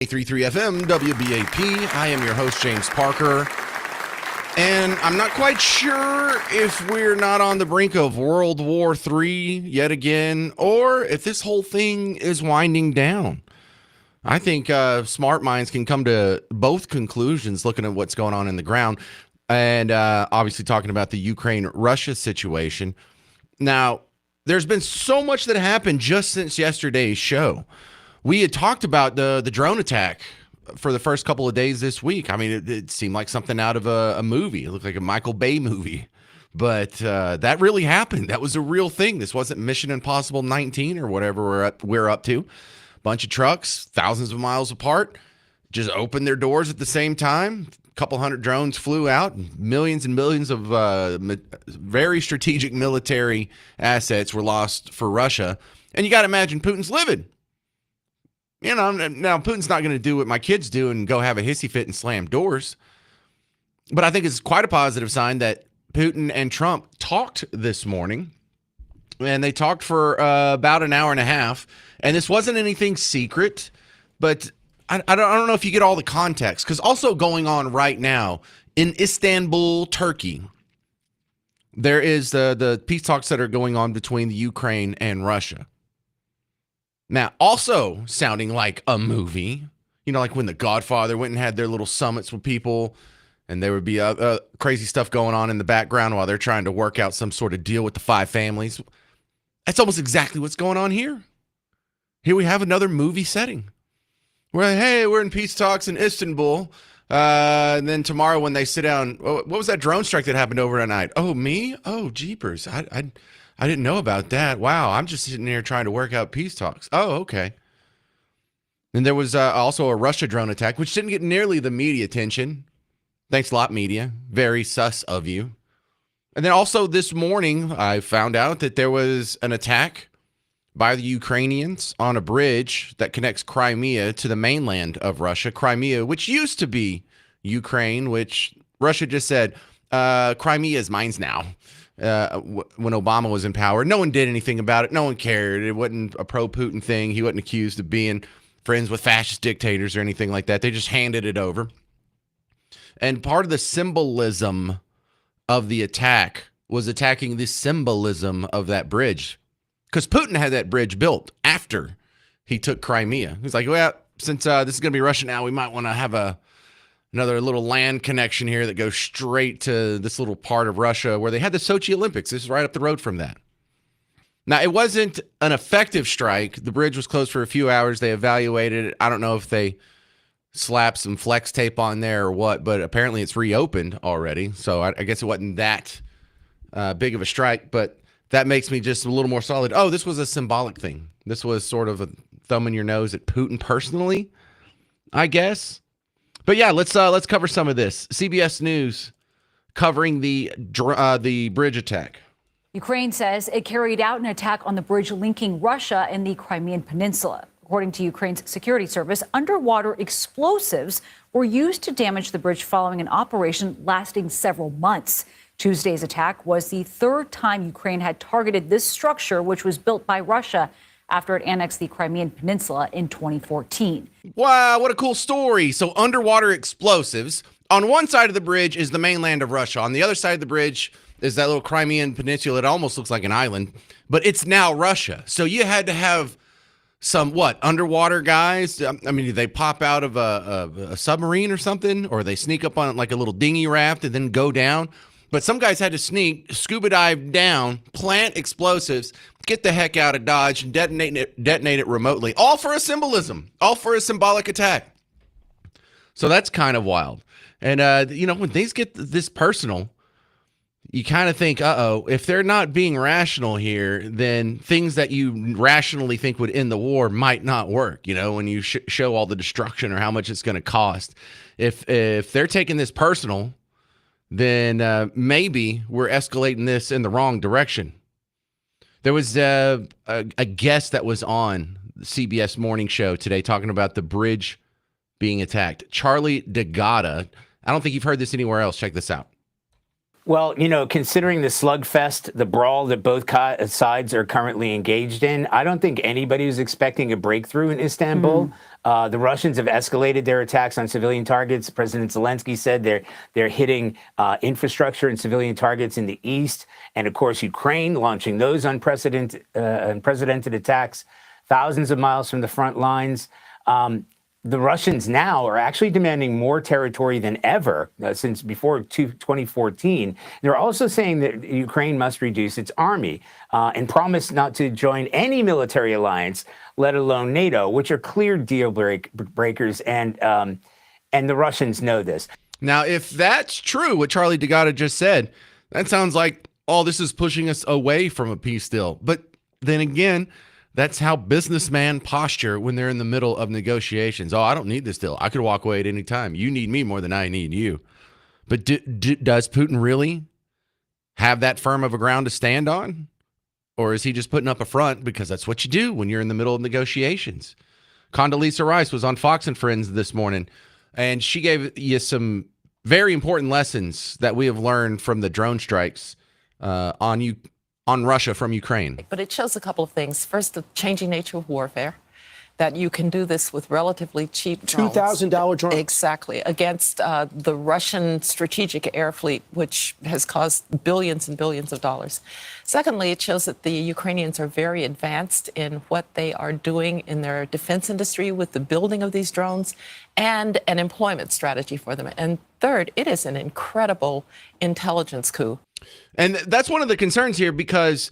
833 FM WBAP. I am your host, James Parker. And I'm not quite sure if we're not on the brink of World War III yet again, or if this whole thing is winding down. I think smart minds can come to both conclusions looking at what's going on in the ground. And obviously talking about the Ukraine-Russia situation. Now, there's been so much that happened just since yesterday's show. We had talked about the drone attack for the first couple of days this week. I mean, it seemed like something out of a movie. It looked like a Michael Bay movie. But that really happened. That was a real thing. This wasn't Mission Impossible 19 or whatever we're up to. Bunch of trucks, thousands of miles apart, just opened their doors at the same time. A couple hundred drones flew out. Millions and millions of very strategic military assets were lost for Russia. And you got to imagine Putin's livid. You know, now Putin's not going to do what my kids do and go have a hissy fit and slam doors. But I think it's quite a positive sign that Putin and Trump talked this morning. And they talked for about an hour and a half. And this wasn't anything secret. But I don't know if you get all the context. Because also going on right now in Istanbul, Turkey, there is the peace talks that are going on between the Ukraine and Russia. Now, also sounding like a movie, you know, like when The Godfather went and had their little summits with people, and there would be crazy stuff going on in the background while they're trying to work out some sort of deal with the five families. That's almost exactly what's going on here. Here we have another movie setting. We're in peace talks in Istanbul. And then tomorrow when they sit down, what was that drone strike that happened overnight? Oh, me? Oh, jeepers. I didn't know about that. Wow, I'm just sitting here trying to work out peace talks. Oh, okay. And there was also a Russia drone attack, which didn't get nearly the media attention. Thanks a lot, media. Very sus of you. And then also this morning, I found out that there was an attack by the Ukrainians on a bridge that connects Crimea to the mainland of Russia. Crimea, which used to be Ukraine, which Russia just said, Crimea is mine now. When Obama was in power, no one did anything about it. No one cared. It wasn't a pro-Putin thing. He wasn't accused of being friends with fascist dictators or anything like that. They just handed it over. And part of the symbolism of the attack was attacking the symbolism of that bridge. Because Putin had that bridge built after he took Crimea. He's like, well, since this is going to be Russia now, we might want to have another little land connection here that goes straight to this little part of Russia where they had the Sochi Olympics. This is right up the road from that. Now, it wasn't an effective strike. The bridge was closed for a few hours. They evaluated it. I don't know if they slapped some flex tape on there or what, but apparently it's reopened already. So I guess it wasn't that big of a strike, but that makes me just a little more solid. Oh, this was a symbolic thing. This was sort of a thumb in your nose at Putin personally, I guess. But yeah, let's cover some of this. CBS News covering the bridge attack. Ukraine says it carried out an attack on the bridge linking Russia and the Crimean Peninsula. According to Ukraine's security service, underwater explosives were used to damage the bridge following an operation lasting several months. Tuesday's attack was the third time Ukraine had targeted this structure, which was built by Russia after it annexed the Crimean Peninsula in 2014. Wow, what a cool story. So underwater explosives. On one side of the bridge is the mainland of Russia. On the other side of the bridge is that little Crimean Peninsula. It almost looks like an island, but it's now Russia. So you had to have some, underwater guys? I mean, do they pop out of a submarine or something? Or they sneak up on like a little dinghy raft and then go down? But some guys had to scuba dive down, plant explosives, get the heck out of Dodge, and detonate it remotely. All for a symbolism. All for a symbolic attack. So that's kind of wild. And, when things get this personal, you kind of think, if they're not being rational here, then things that you rationally think would end the war might not work, when you show all the destruction or how much it's going to cost. If they're taking this personal, then maybe we're escalating this in the wrong direction. There was a guest that was on the CBS Morning Show today talking about the bridge being attacked. Charlie DeGata. I don't think you've heard this anywhere else. Check this out. Well, considering the slugfest, the brawl that both sides are currently engaged in, I don't think anybody was expecting a breakthrough in Istanbul. The Russians have escalated their attacks on civilian targets. President Zelensky said they're hitting infrastructure and civilian targets in the east, and of course, Ukraine launching those unprecedented attacks thousands of miles from the front lines. The Russians now are actually demanding more territory than ever since before 2014. They're also saying that Ukraine must reduce its army and promise not to join any military alliance, let alone NATO, which are clear deal breakers. And the Russians know this. Now, if that's true, what Charlie DeGatta just said, that sounds like, oh, this is pushing us away from a peace deal. But then again, that's how businessmen posture when they're in the middle of negotiations. Oh, I don't need this deal. I could walk away at any time. You need me more than I need you. But does Putin really have that firm of a ground to stand on? Or is he just putting up a front because that's what you do when you're in the middle of negotiations? Condoleezza Rice was on Fox and Friends this morning, and she gave you some very important lessons that we have learned from the drone strikes on Russia from Ukraine. But it shows a couple of things. First, the changing nature of warfare, that you can do this with relatively cheap drones. $2,000 drones. Exactly, against the Russian strategic air fleet, which has caused billions and billions of dollars. Secondly, it shows that the Ukrainians are very advanced in what they are doing in their defense industry with the building of these drones and an employment strategy for them. And third, it is an incredible intelligence coup. And that's one of the concerns here, because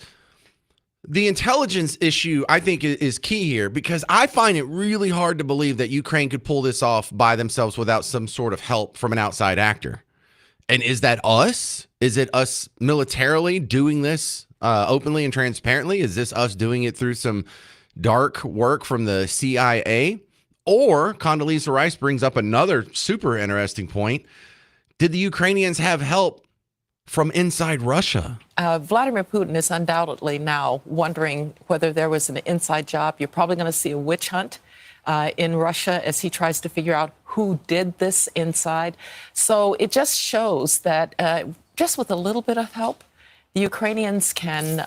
the intelligence issue, I think, is key here, because I find it really hard to believe that Ukraine could pull this off by themselves without some sort of help from an outside actor. And is that us? Is it us militarily doing this openly and transparently? Is this us doing it through some dark work from the CIA? Or Condoleezza Rice brings up another super interesting point. Did the Ukrainians have help from inside Russia? Vladimir Putin is undoubtedly now wondering whether there was an inside job. You're probably going to see a witch hunt in Russia as he tries to figure out who did this inside. So it just shows that just with a little bit of help, the Ukrainians can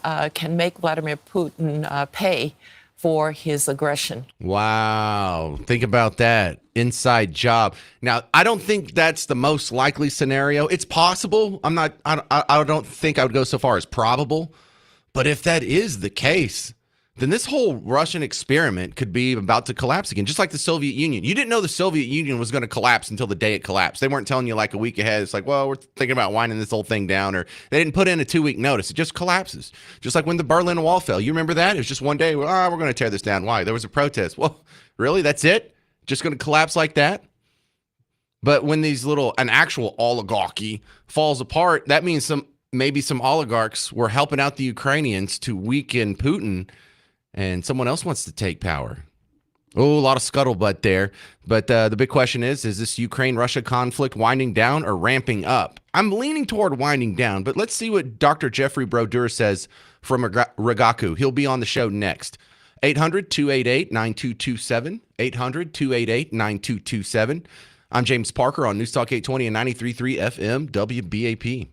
make Vladimir Putin pay for his aggression. Wow. Think about that. Inside job. Now, I don't think that's the most likely scenario. It's possible. I don't think I would go so far as probable. But if that is the case, then this whole Russian experiment could be about to collapse again, just like the Soviet Union. You didn't know the Soviet Union was going to collapse until the day it collapsed. They weren't telling you like a week ahead. It's like, well, we're thinking about winding this whole thing down, or they didn't put in a 2-week notice. It just collapses. Just like when the Berlin Wall fell. You remember that? It was just one day. We're going to tear this down. Why? There was a protest. Well, really? That's it? Just going to collapse like that? But when an actual oligarchy falls apart, that means maybe some oligarchs were helping out the Ukrainians to weaken Putin, and someone else wants to take power. Oh, a lot of scuttlebutt there. But the big question is this Ukraine-Russia conflict winding down or ramping up? I'm leaning toward winding down, but let's see what Dr. Jeffrey Brodeur says from Rigaku. He'll be on the show next. 800-288-9227, 800-288-9227. I'm James Parker on News Talk 820 and 93.3 FM WBAP.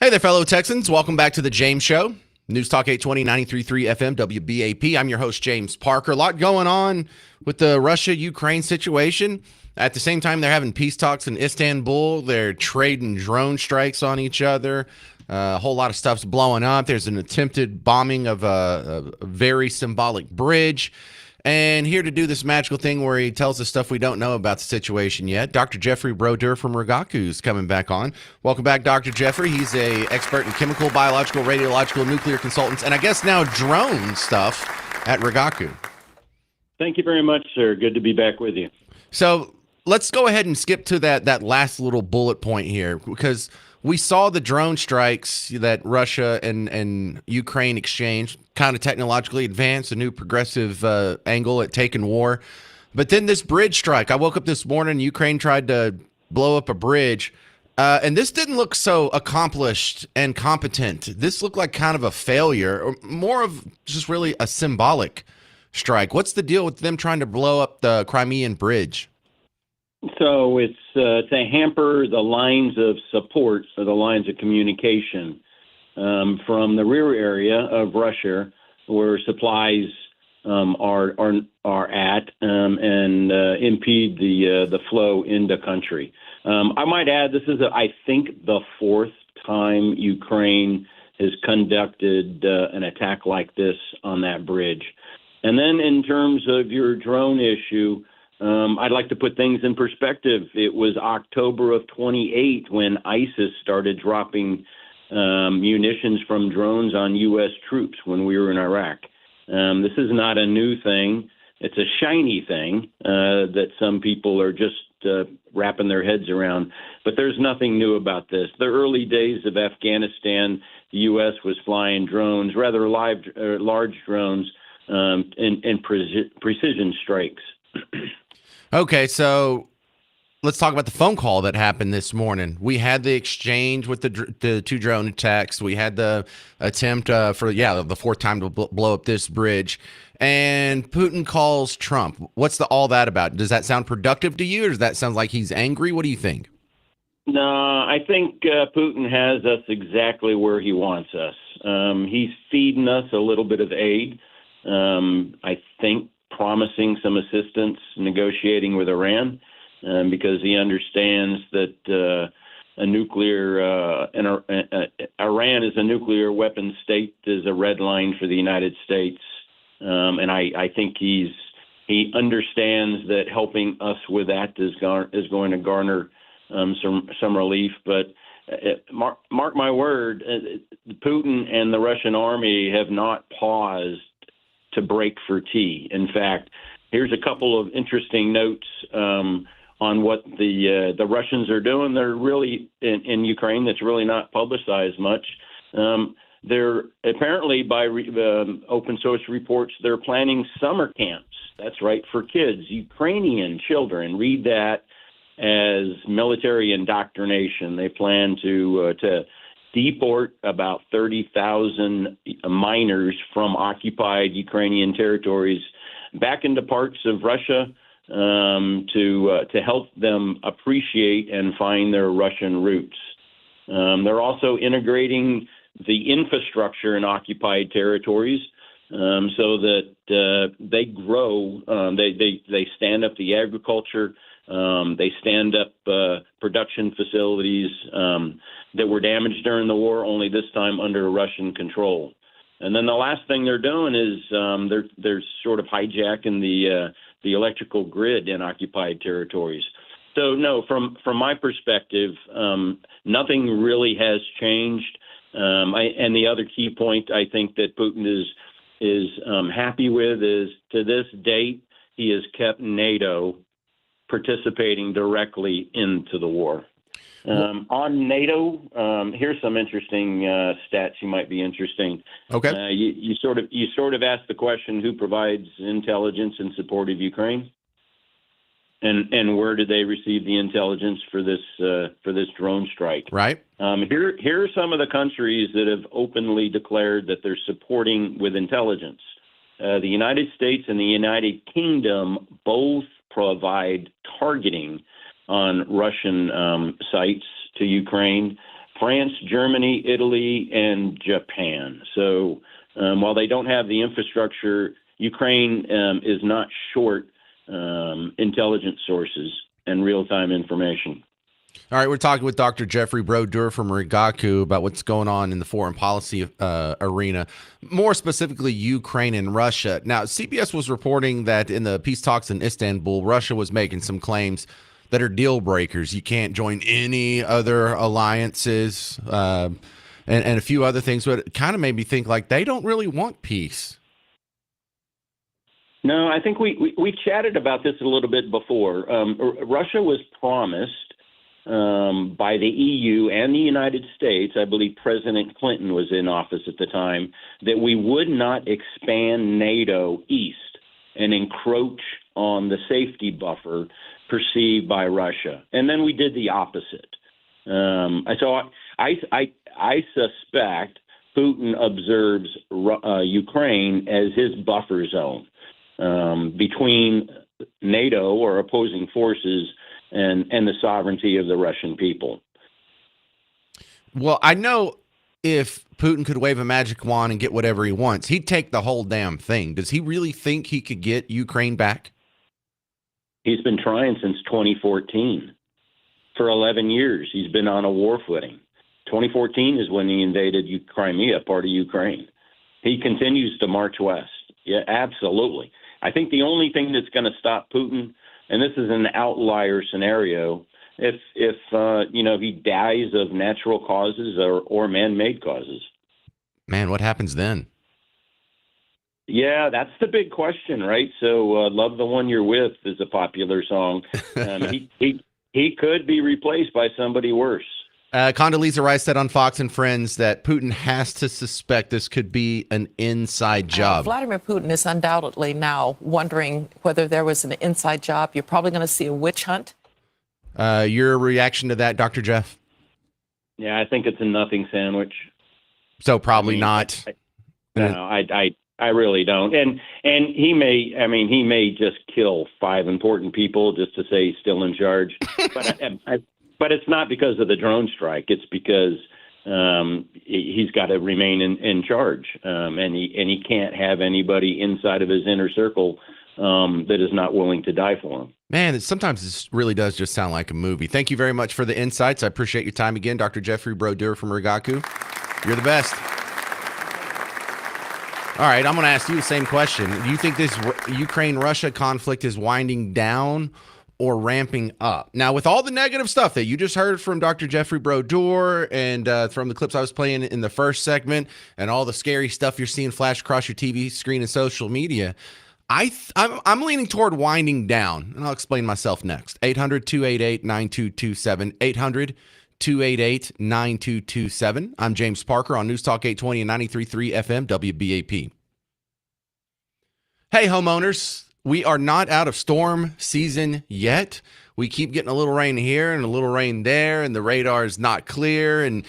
Hey there, fellow Texans. Welcome back to the James Show. News Talk 820, 93.3 FM, WBAP. I'm your host, James Parker. A lot going on with the Russia-Ukraine situation. At the same time, they're having peace talks in Istanbul. They're trading drone strikes on each other. A whole lot of stuff's blowing up. There's an attempted bombing of a very symbolic bridge. And here to do this magical thing where he tells us stuff we don't know about the situation yet, Dr. Jeffrey Broder from Rigaku is coming back on. Welcome back, Dr. Jeffrey. He's a expert in chemical, biological, radiological, nuclear consultants, and I guess now drone stuff at Rigaku. Thank you very much, sir. Good to be back with you. So let's go ahead and skip to that last little bullet point here, because we saw the drone strikes that Russia and Ukraine exchanged, kind of technologically advanced, a new progressive angle at taking war. But then this bridge strike, I woke up this morning, Ukraine tried to blow up a bridge, and this didn't look so accomplished and competent. This looked like kind of a failure, or more of just really a symbolic strike. What's the deal with them trying to blow up the Crimean bridge? So it's to hamper the lines of support, so the lines of communication from the rear area of Russia, where supplies are at, and impede the flow into country. I might add, this is I think the fourth time Ukraine has conducted an attack like this on that bridge. And then in terms of your drone issue, I'd like to put things in perspective. It was October of 28 when ISIS started dropping munitions from drones on U.S. troops when we were in Iraq. This is not a new thing. It's a shiny thing that some people are just wrapping their heads around. But there's nothing new about this. The early days of Afghanistan, the U.S. was flying drones, rather large drones, in precision strikes. Okay, so let's talk about the phone call that happened this morning. We had the exchange with the two drone attacks. We had the attempt for the fourth time to blow up this bridge. And Putin calls Trump. What's all that about? Does that sound productive to you, or does that sound like he's angry? What do you think? No, I think Putin has us exactly where he wants us. He's feeding us a little bit of aid. I think promising some assistance negotiating with Iran, because he understands that Iran is a nuclear weapon state, is a red line for the United States, and I think he understands that helping us with that is going to garner some relief. But mark my word, Putin and the Russian army have not paused to break for tea. In fact, here's a couple of interesting notes on what the Russians are doing. They're really in Ukraine. That's really not publicized much. They're apparently, by open source reports, they're planning summer camps. That's right, for kids, Ukrainian children. Read that as military indoctrination. They plan to deport about 30,000 minors from occupied Ukrainian territories back into parts of Russia to help them appreciate and find their Russian roots. They're also integrating the infrastructure in occupied territories so that they grow. They stand up the agriculture. They stand up production facilities that were damaged during the war, only this time under Russian control. And then the last thing they're doing is they're sort of hijacking the electrical grid in occupied territories. So no, from my perspective, nothing really has changed. And the other key point I think that Putin is happy with is, to this date, he has kept NATO participating directly into the war. On NATO, here's some interesting stats you might be interesting. Okay. You sort of asked the question, who provides intelligence in support of Ukraine, and where did they receive the intelligence for this drone strike? Right. Here are some of the countries that have openly declared that they're supporting with intelligence. The United States and the United Kingdom both provide targeting on Russian sites to Ukraine. France, Germany, Italy, and Japan. So while they don't have the infrastructure, Ukraine is not short intelligence sources and real-time information. All right, we're talking with Dr. Jeffrey Brodeur from Rigaku about what's going on in the foreign policy arena, more specifically Ukraine and Russia. Now, CBS was reporting that in the peace talks in Istanbul, Russia was making some claims that are deal breakers. You can't join any other alliances and a few other things, but it kind of made me think like they don't really want peace. No, I think we chatted about this a little bit before. Russia was promised by the EU and the United States, I believe President Clinton was in office at the time, that we would not expand NATO east and encroach on the safety buffer perceived by Russia. And then we did the opposite. So I suspect Putin observes Ukraine as his buffer zone between NATO or opposing forces and the sovereignty of the Russian people. Well, I know if Putin could wave a magic wand and get whatever he wants, he'd take the whole damn thing. Does he really think he could get Ukraine back? He's been trying since 2014. For 11 years, he's been on a war footing. 2014 is when he invaded Crimea, part of Ukraine. He continues to march west. Yeah, absolutely. I think the only thing that's going to stop Putin, and this is an outlier scenario, if he dies of natural causes or man-made causes. Man, what happens then? Yeah, that's the big question, right? So, "Love the One You're With" is a popular song. He could be replaced by somebody worse. Condoleezza Rice said on Fox and Friends that Putin has to suspect this could be an inside job. Vladimir Putin is undoubtedly now wondering whether there was an inside job. You're probably going to see a witch hunt. Your reaction to that, Dr. Jeff? Yeah, I think it's a nothing sandwich. So probably not. I really don't. And he may just kill 5 important people just to say he's still in charge. But it's not because of the drone strike. It's because he's got to remain in charge, and he can't have anybody inside of his inner circle that is not willing to die for him. Man, sometimes this really does just sound like a movie. Thank you very much for the insights. I appreciate your time again, Dr. Jeffrey Brodeur from Rigaku. You're the best. All right, I'm going to ask you the same question. Do you think this Ukraine-Russia conflict is winding down or ramping up? Now, with all the negative stuff that you just heard from Dr. Jeffrey Brodeur and from the clips I was playing in the first segment and all the scary stuff you're seeing flash across your TV screen and social media, I'm leaning toward winding down, and I'll explain myself next. 800-288-9227, 800-288-9227. I'm James Parker on News Talk 820 and 93.3 FM WBAP. Hey, homeowners. We are not out of storm season yet. We keep getting a little rain here and a little rain there, and the radar is not clear. And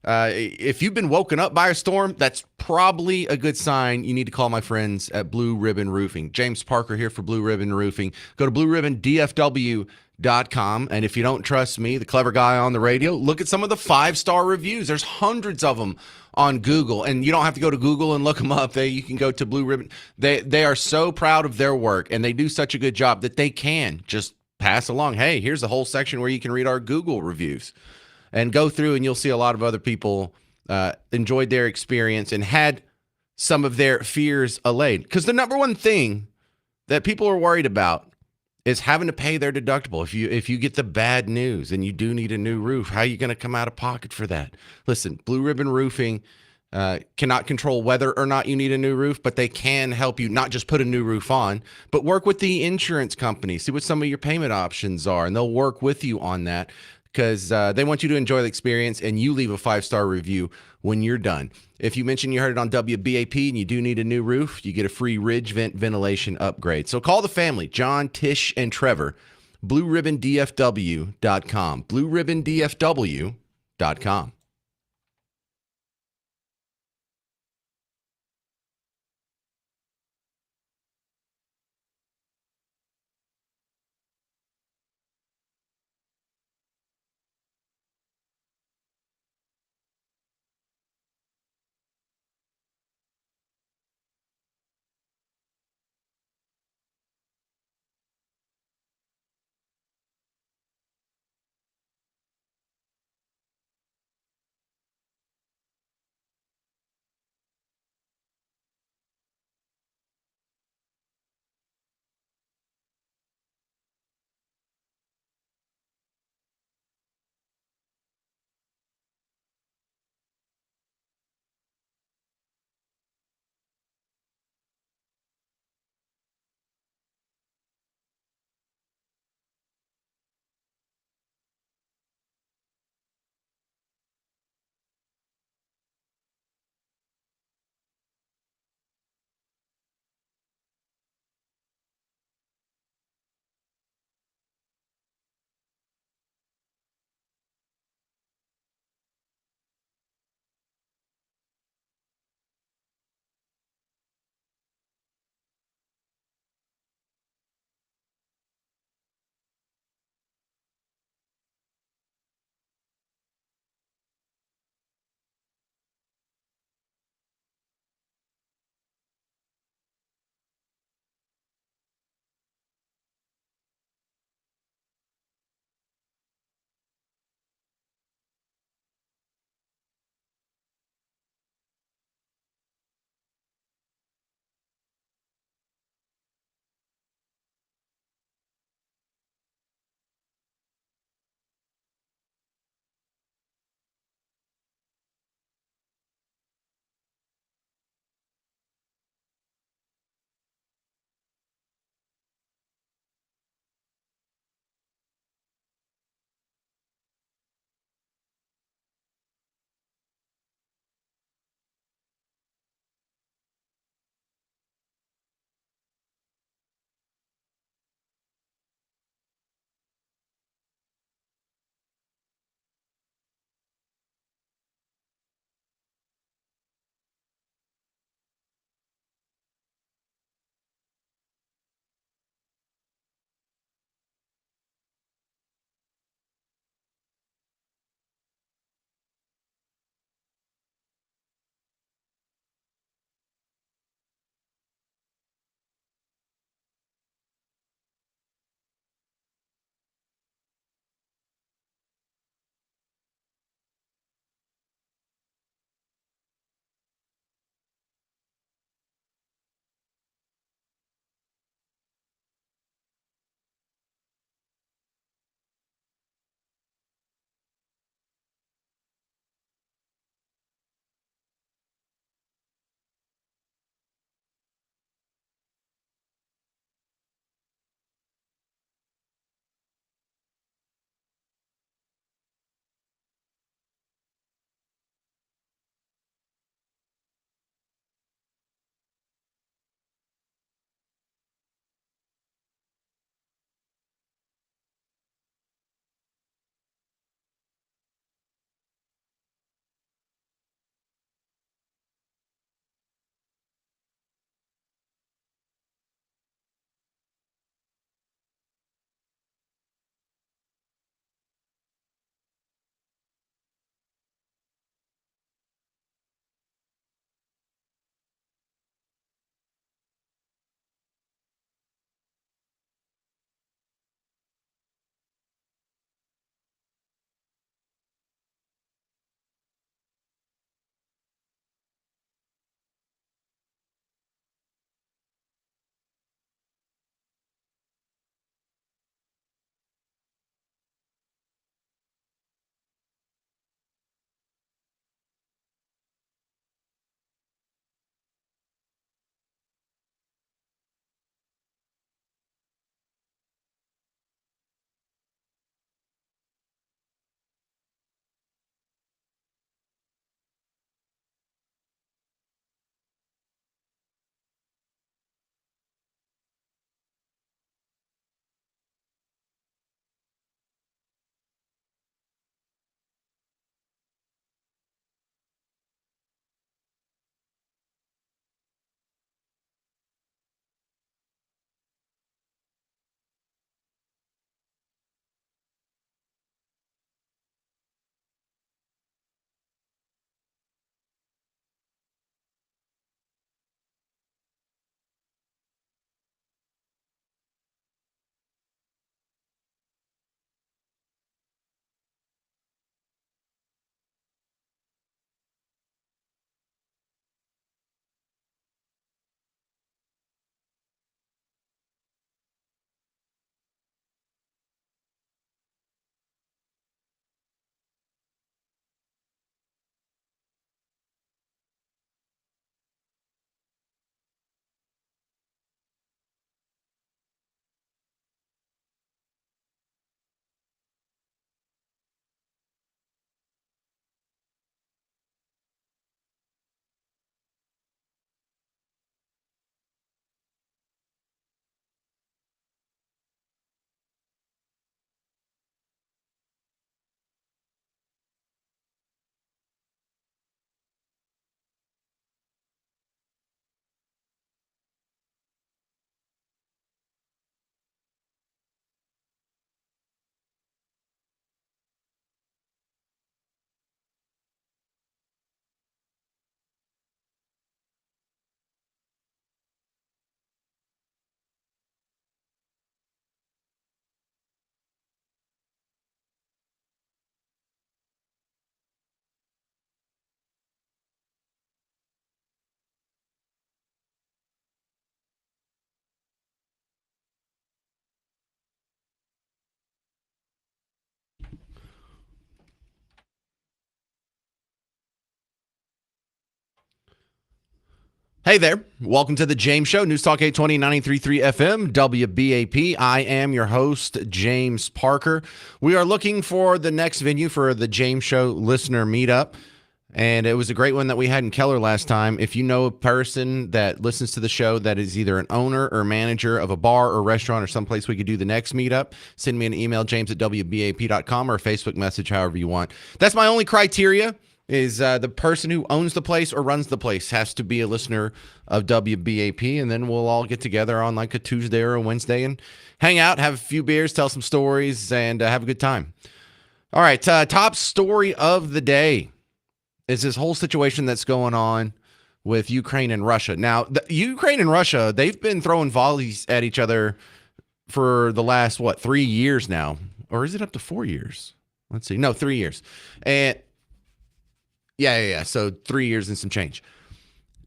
if you've been woken up by a storm, that's probably a good sign. You need to call my friends at Blue Ribbon Roofing. James Parker here for Blue Ribbon Roofing. Go to blueribbondfw.com. And if you don't trust me, the clever guy on the radio, look at some of the 5-star reviews. There's hundreds of them on Google, and you don't have to go to Google and look them up. You can go to Blue Ribbon. They are so proud of their work, and they do such a good job that they can just pass along, hey, here's a whole section where you can read our Google reviews, and go through, and you'll see a lot of other people enjoyed their experience and had some of their fears allayed. Because the number one thing that people are worried about is having to pay their deductible. If you get the bad news and you do need a new roof, how are you going to come out of pocket for that? Listen, Blue Ribbon Roofing cannot control whether or not you need a new roof, but they can help you not just put a new roof on, but work with the insurance company, see what some of your payment options are, and they'll work with you on that because they want you to enjoy the experience, and you leave a 5-star review when you're done. If you mention you heard it on WBAP and you do need a new roof, you get a free ridge vent ventilation upgrade. So call the family, John, Tish, and Trevor, blueribbondfw.com, blueribbondfw.com. Hey there. Welcome to the James Show, News Talk 820, 93.3 FM, WBAP. I am your host, James Parker. We are looking for the next venue for the James Show listener meetup, and it was a great one that we had in Keller last time. If you know a person that listens to the show that is either an owner or manager of a bar or restaurant or someplace we could do the next meetup, send me an email, james@wbap.com, or a Facebook message, however you want. That's my only criteria. Is the person who owns the place or runs the place has to be a listener of WBAP, and then we'll all get together on like a Tuesday or a Wednesday and hang out, have a few beers, tell some stories, and have a good time. All right, top story of the day is this whole situation that's going on with Ukraine and Russia. Now, Ukraine and Russia, they've been throwing volleys at each other for the last, 3 years now? Or is it up to 4 years? Let's see. No, 3 years. And Yeah. So 3 years and some change.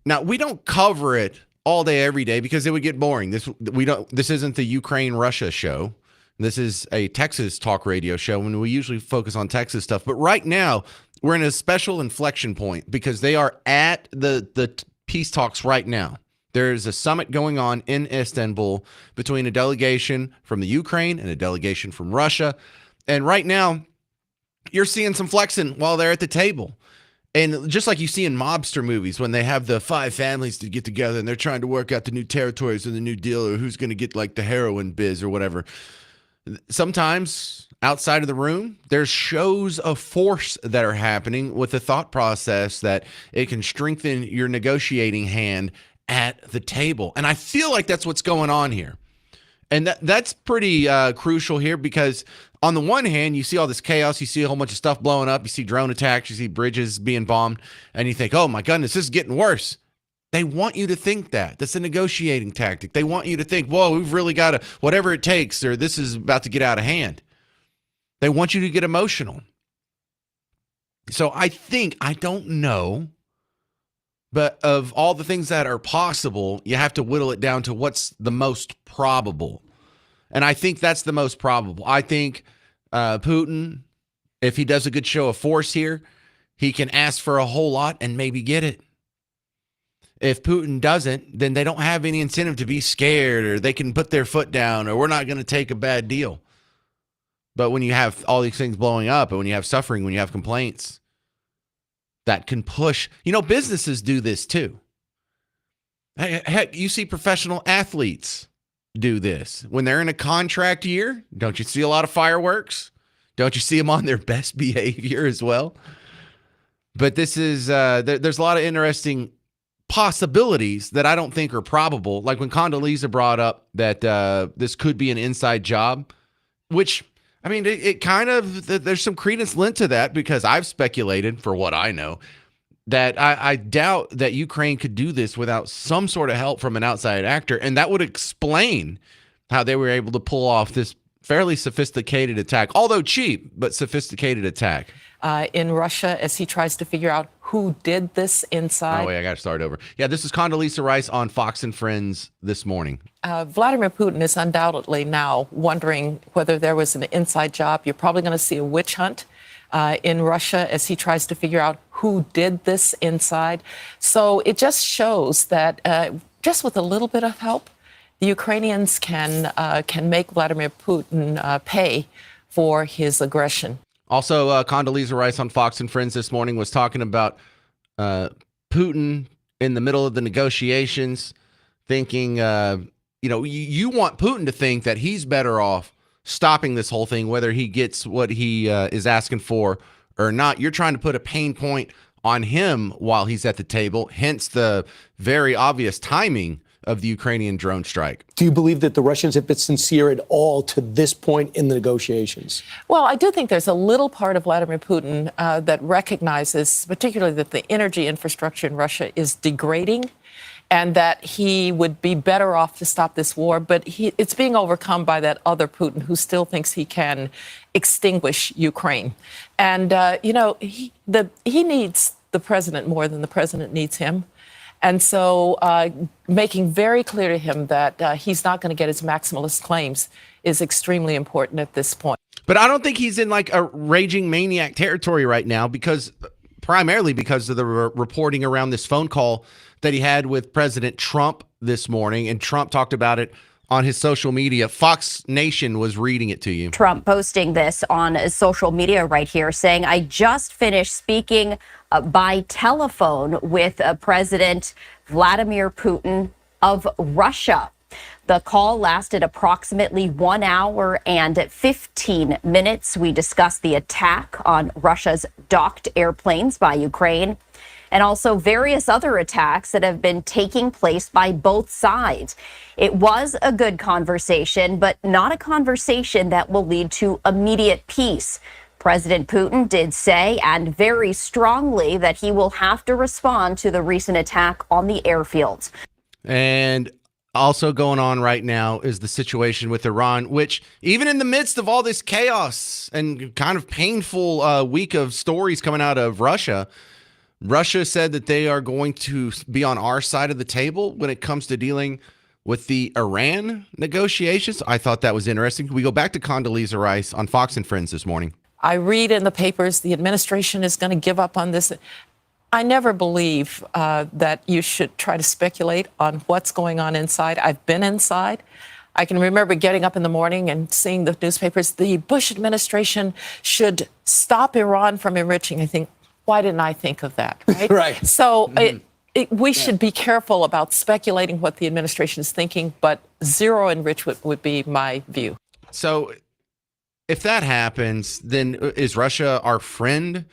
Now, we don't cover it all day, every day, because it would get boring. This isn't the Ukraine-Russia show. This is a Texas talk radio show, and we usually focus on Texas stuff. But right now, we're in a special inflection point because they are at the peace talks right now. There's a summit going on in Istanbul between a delegation from the Ukraine and a delegation from Russia. And right now, you're seeing some flexing while they're at the table. And just like you see in mobster movies when they have the 5 families to get together and they're trying to work out the new territories of the new deal or who's going to get like the heroin biz or whatever. Sometimes outside of the room, there's shows of force that are happening with the thought process that it can strengthen your negotiating hand at the table. And I feel like that's what's going on here. And that's pretty crucial here because on the one hand, you see all this chaos, you see a whole bunch of stuff blowing up, you see drone attacks, you see bridges being bombed, and you think, oh my goodness, this is getting worse. They want you to think that. That's a negotiating tactic. They want you to think, whoa, we've really got to, whatever it takes, or this is about to get out of hand. They want you to get emotional. So I don't know, but of all the things that are possible, you have to whittle it down to what's the most probable. And I think that's the most probable. I think Putin, if he does a good show of force here, he can ask for a whole lot and maybe get it. If Putin doesn't, then they don't have any incentive to be scared, or they can put their foot down, or we're not going to take a bad deal. But when you have all these things blowing up, and when you have suffering, when you have complaints, that can push. Businesses do this too. Heck, you see professional athletes do this. When they're in a contract year, don't you see a lot of fireworks? Don't you see them on their best behavior as well? But this is, there's a lot of interesting possibilities that I don't think are probable. Like when Condoleezza brought up that this could be an inside job, which, I mean, it kind of, there's some credence lent to that because I've speculated, for what I know, that I doubt that Ukraine could do this without some sort of help from an outside actor. And that would explain how they were able to pull off this fairly sophisticated attack, although cheap, but sophisticated attack. In Russia, as he tries to figure out who did this inside. Oh, wait, I got to start over. Yeah, this is Condoleezza Rice on Fox and Friends this morning. Vladimir Putin is undoubtedly now wondering whether there was an inside job. You're probably going to see a witch hunt in Russia as he tries to figure out who did this inside. So it just shows that just with a little bit of help, the Ukrainians can make Vladimir Putin pay for his aggression. Also, Condoleezza Rice on Fox and Friends this morning was talking about Putin in the middle of the negotiations, thinking, you want Putin to think that he's better off stopping this whole thing, whether he gets what he is asking for or not. You're trying to put a pain point on him while he's at the table, hence the very obvious timing of the Ukrainian drone strike. Do you believe that the Russians have been sincere at all to this point in the negotiations? Well, I do think there's a little part of Vladimir Putin that recognizes, particularly that the energy infrastructure in Russia is degrading and that he would be better off to stop this war. But it's being overcome by that other Putin who still thinks he can extinguish Ukraine. And, he needs the president more than the president needs him. And so making very clear to him that he's not going to get his maximalist claims is extremely important at this point. But I don't think he's in like a raging maniac territory right now, because primarily because of the reporting around this phone call that he had with President Trump this morning. And Trump talked about it on his social media. Fox Nation was reading it to you. Trump posting this on social media right here, saying, I just finished speaking by telephone with President Vladimir Putin of Russia. The call lasted approximately 1 hour and 15 minutes. We discussed the attack on Russia's docked airplanes by Ukraine and also various other attacks that have been taking place by both sides. It was a good conversation, but not a conversation that will lead to immediate peace. President Putin did say, and very strongly, that he will have to respond to the recent attack on the airfields. And also going on right now is the situation with Iran, which even in the midst of all this chaos and kind of painful week of stories coming out of Russia, Russia said that they are going to be on our side of the table when it comes to dealing with the Iran negotiations. I thought that was interesting. We go back to Condoleezza Rice on Fox and Friends this morning. I read in the papers the administration is going to give up on this. I never believe that you should try to speculate on what's going on inside. I've been inside. I can remember getting up in the morning and seeing the newspapers. The Bush administration should stop Iran from enriching. I think, why didn't I think of that? Right. Right. So we should be careful about speculating what the administration is thinking, but zero enrichment would be my view. So if that happens, then is Russia our friend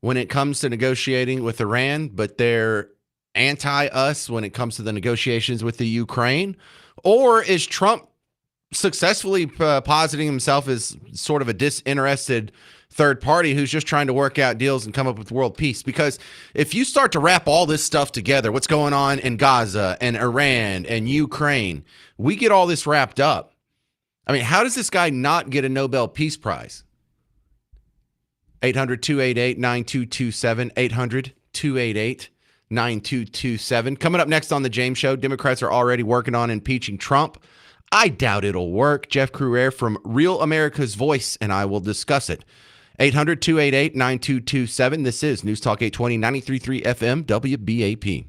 when it comes to negotiating with Iran, but they're anti-us when it comes to the negotiations with the Ukraine? Or is Trump successfully positing himself as sort of a disinterested third party who's just trying to work out deals and come up with world peace? Because if you start to wrap all this stuff together, what's going on in Gaza and Iran and Ukraine, we get all this wrapped up. I mean, how does this guy not get a Nobel Peace Prize? 800-288-9227, 800-288-9227. Coming up next on The James Show, Democrats are already working on impeaching Trump. I doubt it'll work. Jeff Crouere from Real America's Voice, and I will discuss it. 800-288-9227. This is News Talk 820, 93.3 FM, WBAP.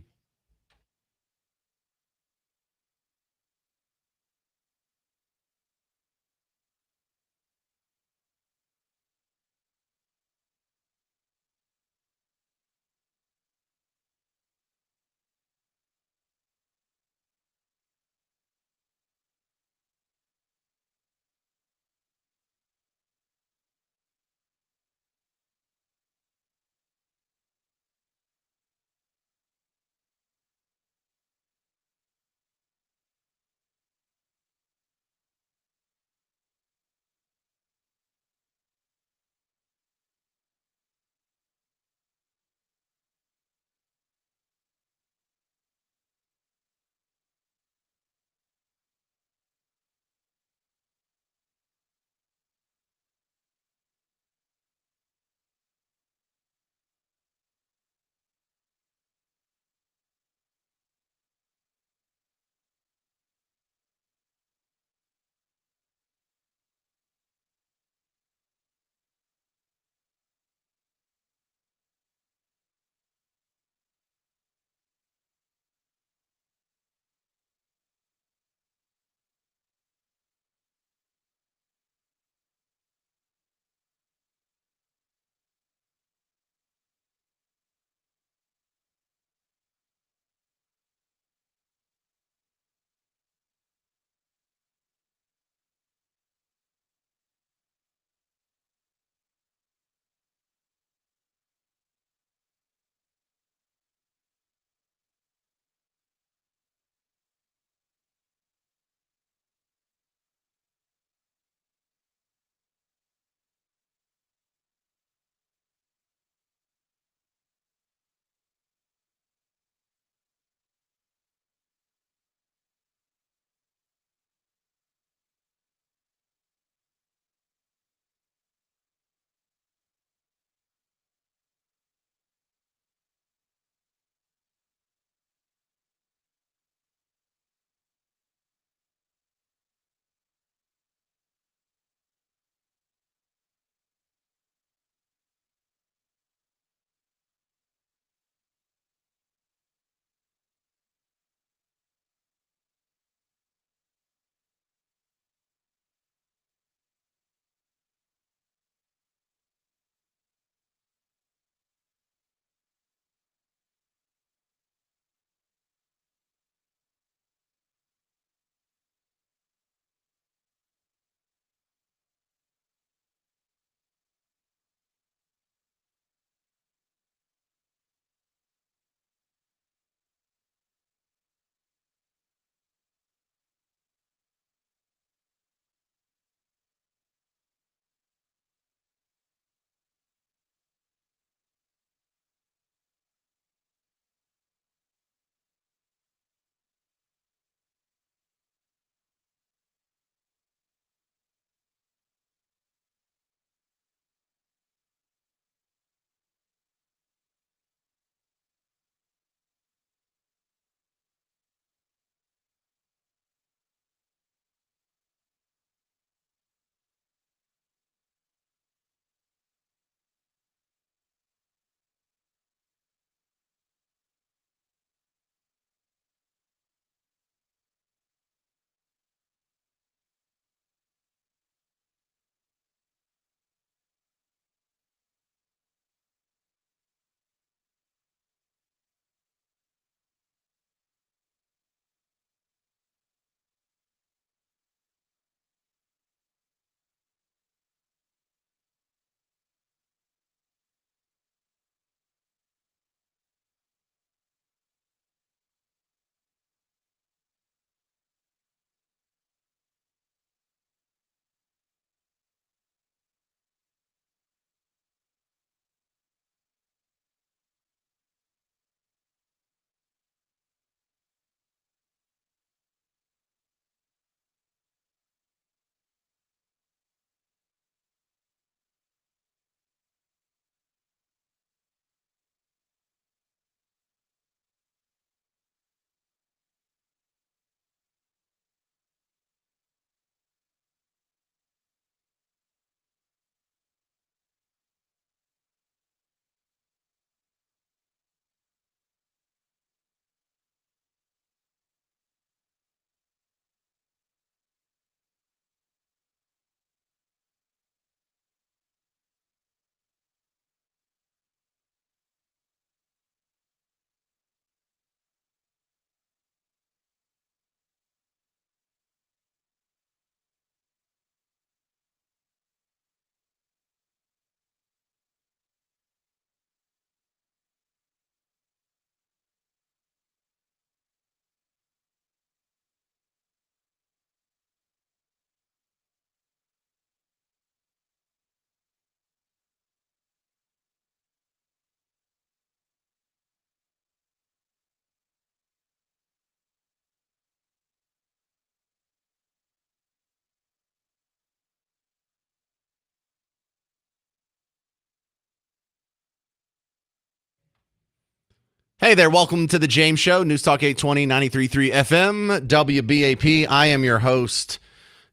Hey there, welcome to the James Show, News Talk 820, 93.3 FM, WBAP. I am your host,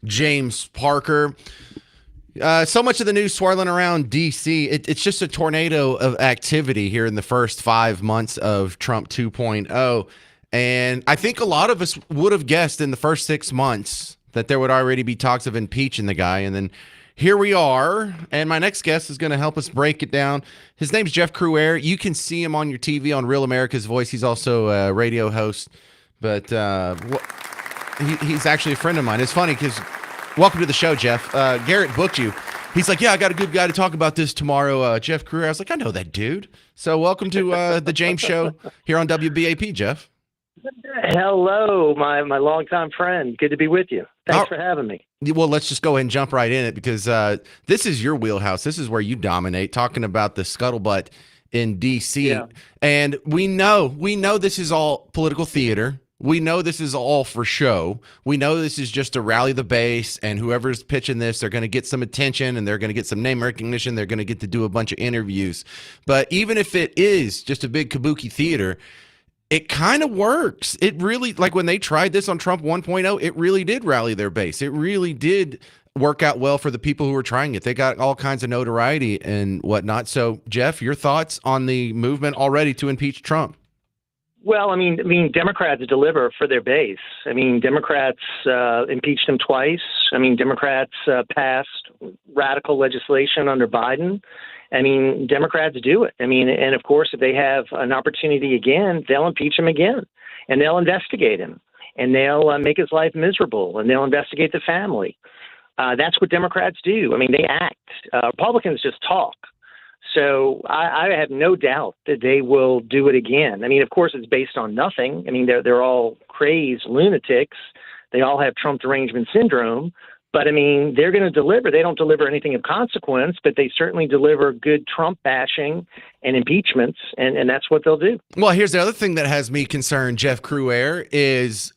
James Parker. So much of the news swirling around D.C., it's just a tornado of activity here in the first 5 months of Trump 2.0. And I think a lot of us would have guessed in the first 6 months that there would already be talks of impeaching the guy. And then here we are. And my next guest is going to help us break it down. His name's Jeff Crouere. You can see him on your TV on Real America's Voice. He's also a radio host. But he's actually a friend of mine. It's funny because welcome to the show, Jeff. Garrett booked you. He's like, yeah, I got a good guy to talk about this tomorrow, Jeff Crouere. I was like, I know that dude. So welcome to the James Show here on WBAP, Jeff. Hello, my longtime friend. Good to be with you. Thanks for having me. Well, let's just go ahead and jump right in it because this is your wheelhouse. This is where you dominate, talking about the scuttlebutt in D.C. Yeah. And we know this is all political theater. We know this is all for show. We know this is just to rally the base, and whoever's pitching this, they're going to get some attention and they're going to get some name recognition. They're going to get to do a bunch of interviews. But even if it is just a big kabuki theater, it kind of works. It really, like when they tried this on Trump 1.0, it really did rally their base. It really did work out well for the people who were trying it. They got all kinds of notoriety and whatnot. So, Jeff, your thoughts on the movement already to impeach Trump? Well, I mean, Democrats deliver for their base. I mean, Democrats impeached him twice. I mean, Democrats passed radical legislation under Biden. I mean, Democrats do it. I mean, and of course, if they have an opportunity again, they'll impeach him again, and they'll investigate him, and they'll make his life miserable, and they'll investigate the family. That's what Democrats do. I mean, they act. Republicans just talk. So I have no doubt that they will do it again. I mean, of course, it's based on nothing. I mean, they're all crazed lunatics. They all have Trump derangement syndrome. But, I mean, they're going to deliver. They don't deliver anything of consequence, but they certainly deliver good Trump bashing and impeachments, and that's what they'll do. Well, here's the other thing that has me concerned, Jeff Crouere, is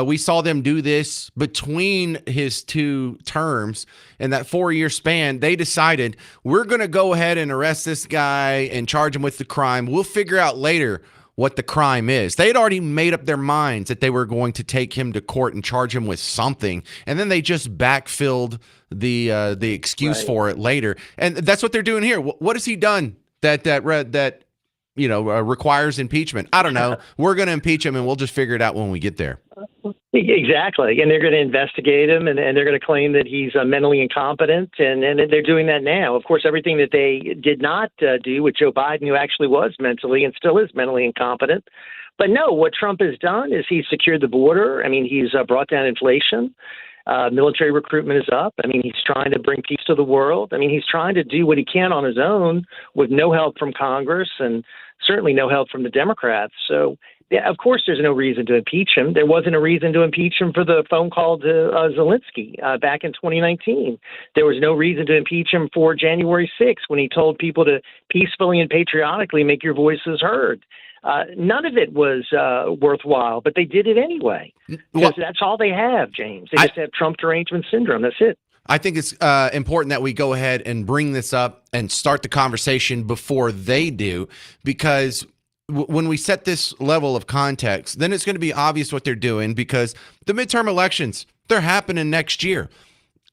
we saw them do this between his two terms. In that 4-year span, they decided, we're going to go ahead and arrest this guy and charge him with the crime. We'll figure out later what the crime is. They had already made up their minds that they were going to take him to court and charge him with something, and then they just backfilled the excuse for it later. And that's what they're doing here. What has he done that requires impeachment? I don't know. We're going to impeach him, and we'll just figure it out when we get there. Exactly. And they're going to investigate him, and they're going to claim that he's mentally incompetent, and they're doing that now. Of course, everything that they did not do with Joe Biden, who actually was mentally and still is mentally incompetent. But no, what Trump has done is he's secured the border. I mean, he's brought down inflation. Military recruitment is up. I mean, he's trying to bring peace to the world. I mean, he's trying to do what he can on his own with no help from Congress and certainly no help from the Democrats. So, yeah, of course, there's no reason to impeach him. There wasn't a reason to impeach him for the phone call to Zelensky back in 2019. There was no reason to impeach him for January 6th when he told people to peacefully and patriotically make your voices heard. None of it was worthwhile, but they did it anyway. Because that's all they have, James. They just have Trump derangement syndrome. That's it. I think it's important that we go ahead and bring this up and start the conversation before they do, because when we set this level of context, then it's going to be obvious what they're doing, because the midterm elections, they're happening next year.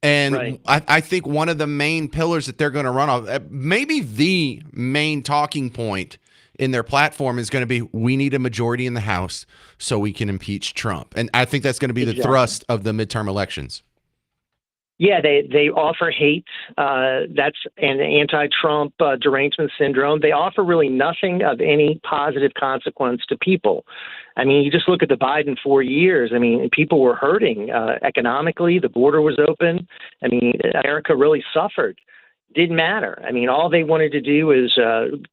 And right. I think one of the main pillars that they're going to run off, maybe the main talking point in their platform, is going to be, we need a majority in the House so we can impeach Trump. And I think that's going to be the thrust of the midterm elections. Yeah, they offer hate. That's an anti-Trump derangement syndrome. They offer really nothing of any positive consequence to people. I mean, you just look at the Biden 4 years. I mean, people were hurting economically. The border was open. I mean, America really suffered. Didn't matter. I mean, all they wanted to do is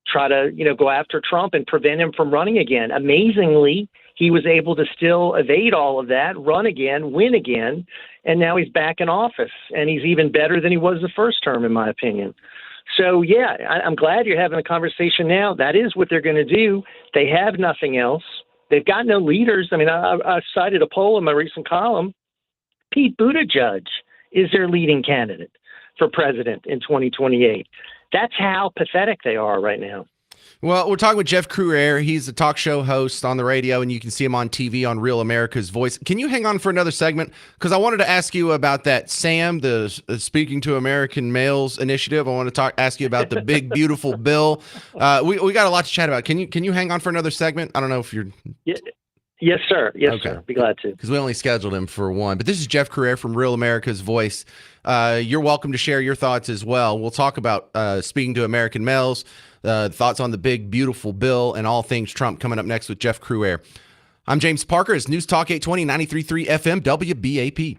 try to, go after Trump and prevent him from running again. Amazingly, he was able to still evade all of that, run again, win again, and now he's back in office, and he's even better than he was the first term, in my opinion. So, yeah, I'm glad you're having a conversation now. That is what they're going to do. They have nothing else. They've got no leaders. I mean, I cited a poll in my recent column. Pete Buttigieg is their leading candidate for president in 2028. That's how pathetic they are right now. Well, we're talking with Jeff Crouere. He's a talk show host on the radio, and you can see him on TV on Real America's Voice. Can you hang on for another segment? Because I wanted to ask you about that SAM, the Speaking to American Males initiative. I want to ask you about the big, beautiful bill. We got a lot to chat about. Can you hang on for another segment? I don't know if you're. Yeah. Yes, sir. Yes, Okay. sir. Be glad to. Because we only scheduled him for one. But this is Jeff Crouere from Real America's Voice. You're welcome to share your thoughts as well. We'll talk about Speaking to American Males, thoughts on the big, beautiful bill, and all things Trump coming up next with Jeff Crouere. I'm James Parker. It's News Talk 820, 93.3 FM, WBAP.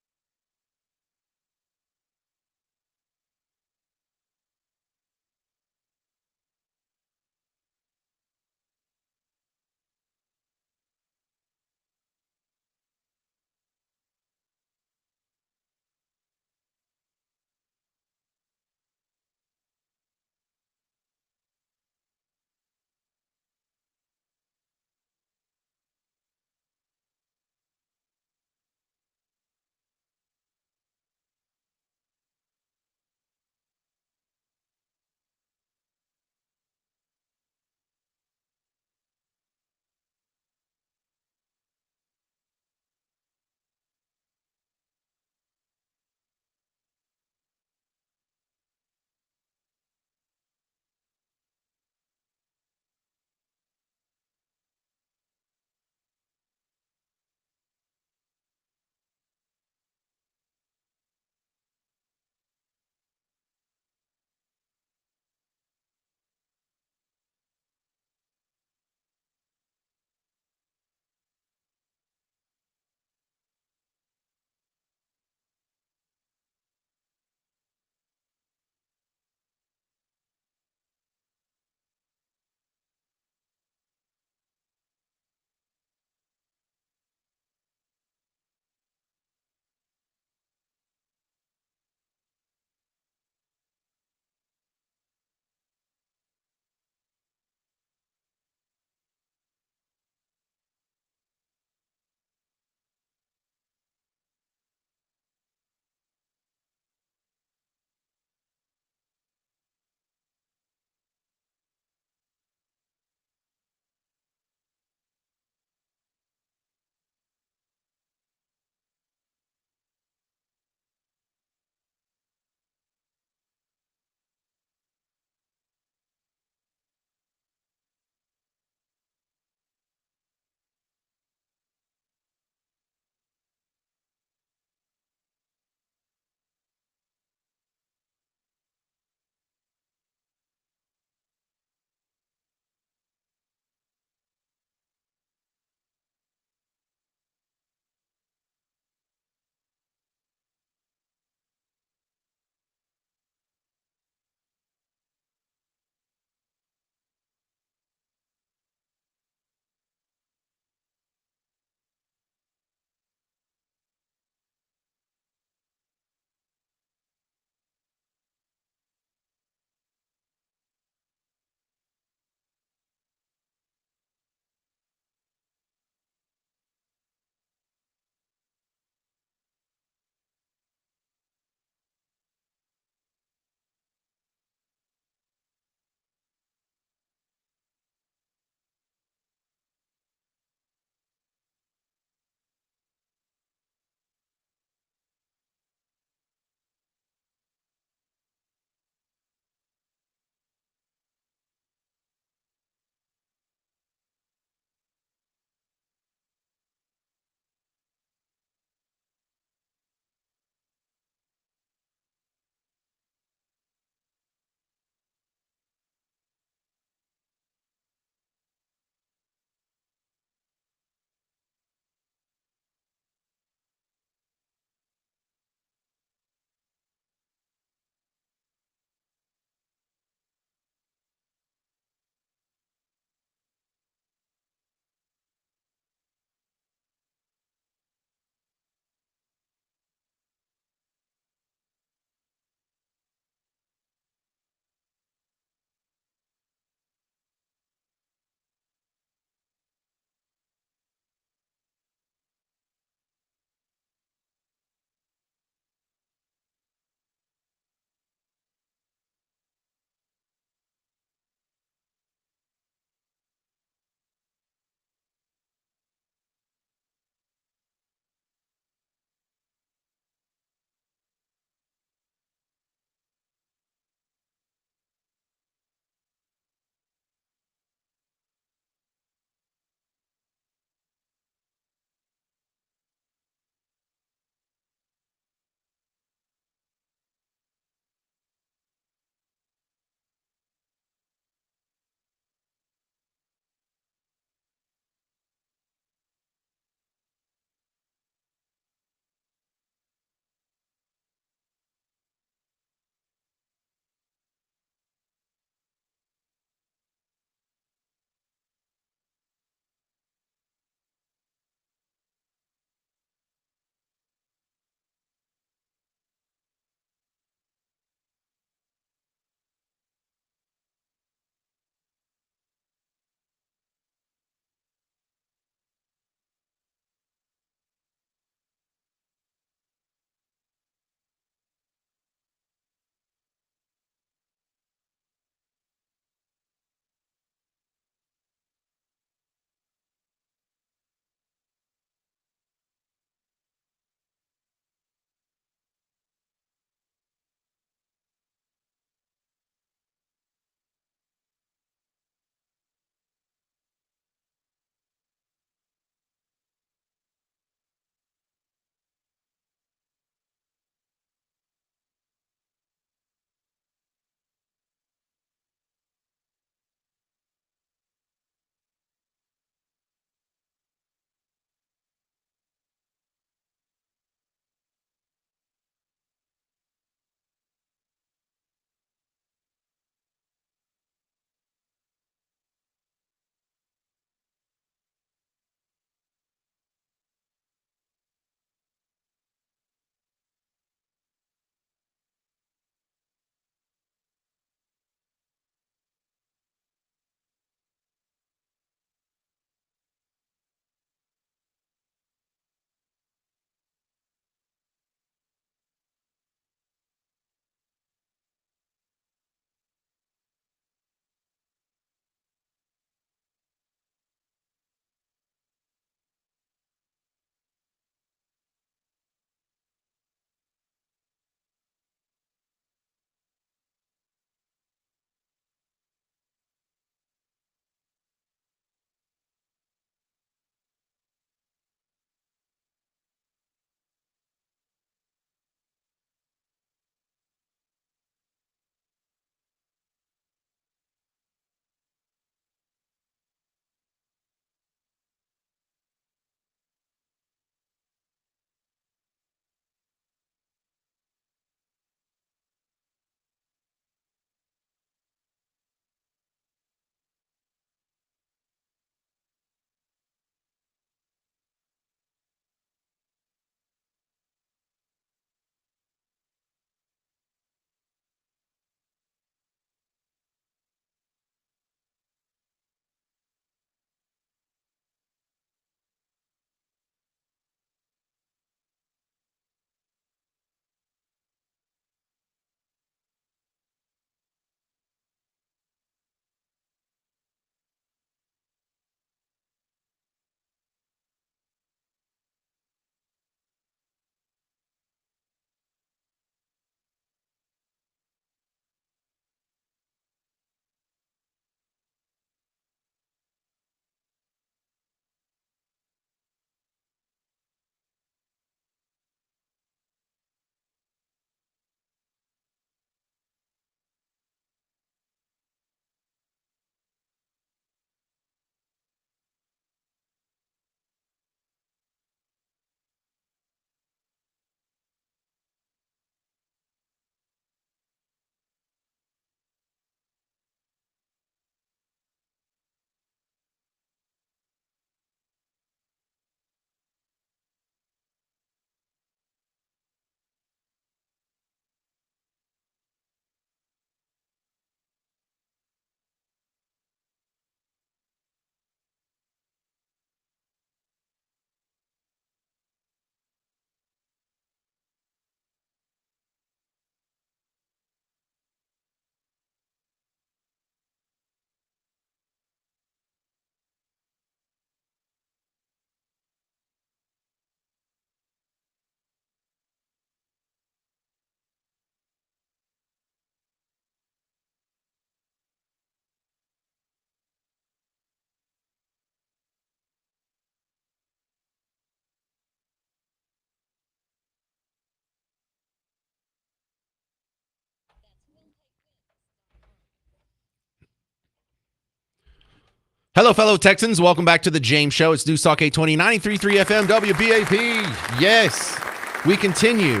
Hello, fellow Texans. Welcome back to the James Show. It's News Talk 820, 93.3 FM, WBAP. Yes, we continue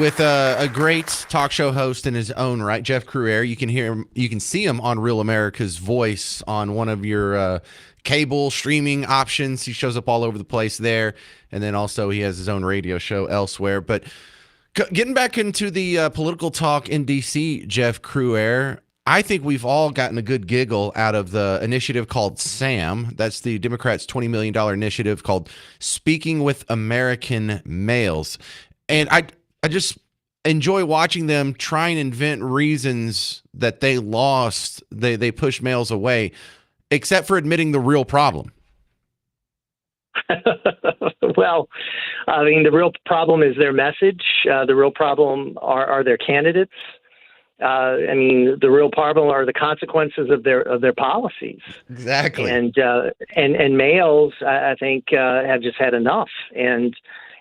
with a great talk show host in his own right, Jeff Crouere. You can hear him, you can see him on Real America's Voice on one of your cable streaming options. He shows up all over the place there, and then also he has his own radio show elsewhere. But getting back into the political talk in D.C., Jeff Crouere, I think we've all gotten a good giggle out of the initiative called SAM. That's the Democrats' $20 million initiative called Speaking with American Males. And I just enjoy watching them try and invent reasons that they lost, they pushed males away, except for admitting the real problem. Well, I mean, the real problem is their message. The real problem are their candidates. I mean, the real problem are the consequences of their policies. Exactly. And males, I think, have just had enough. And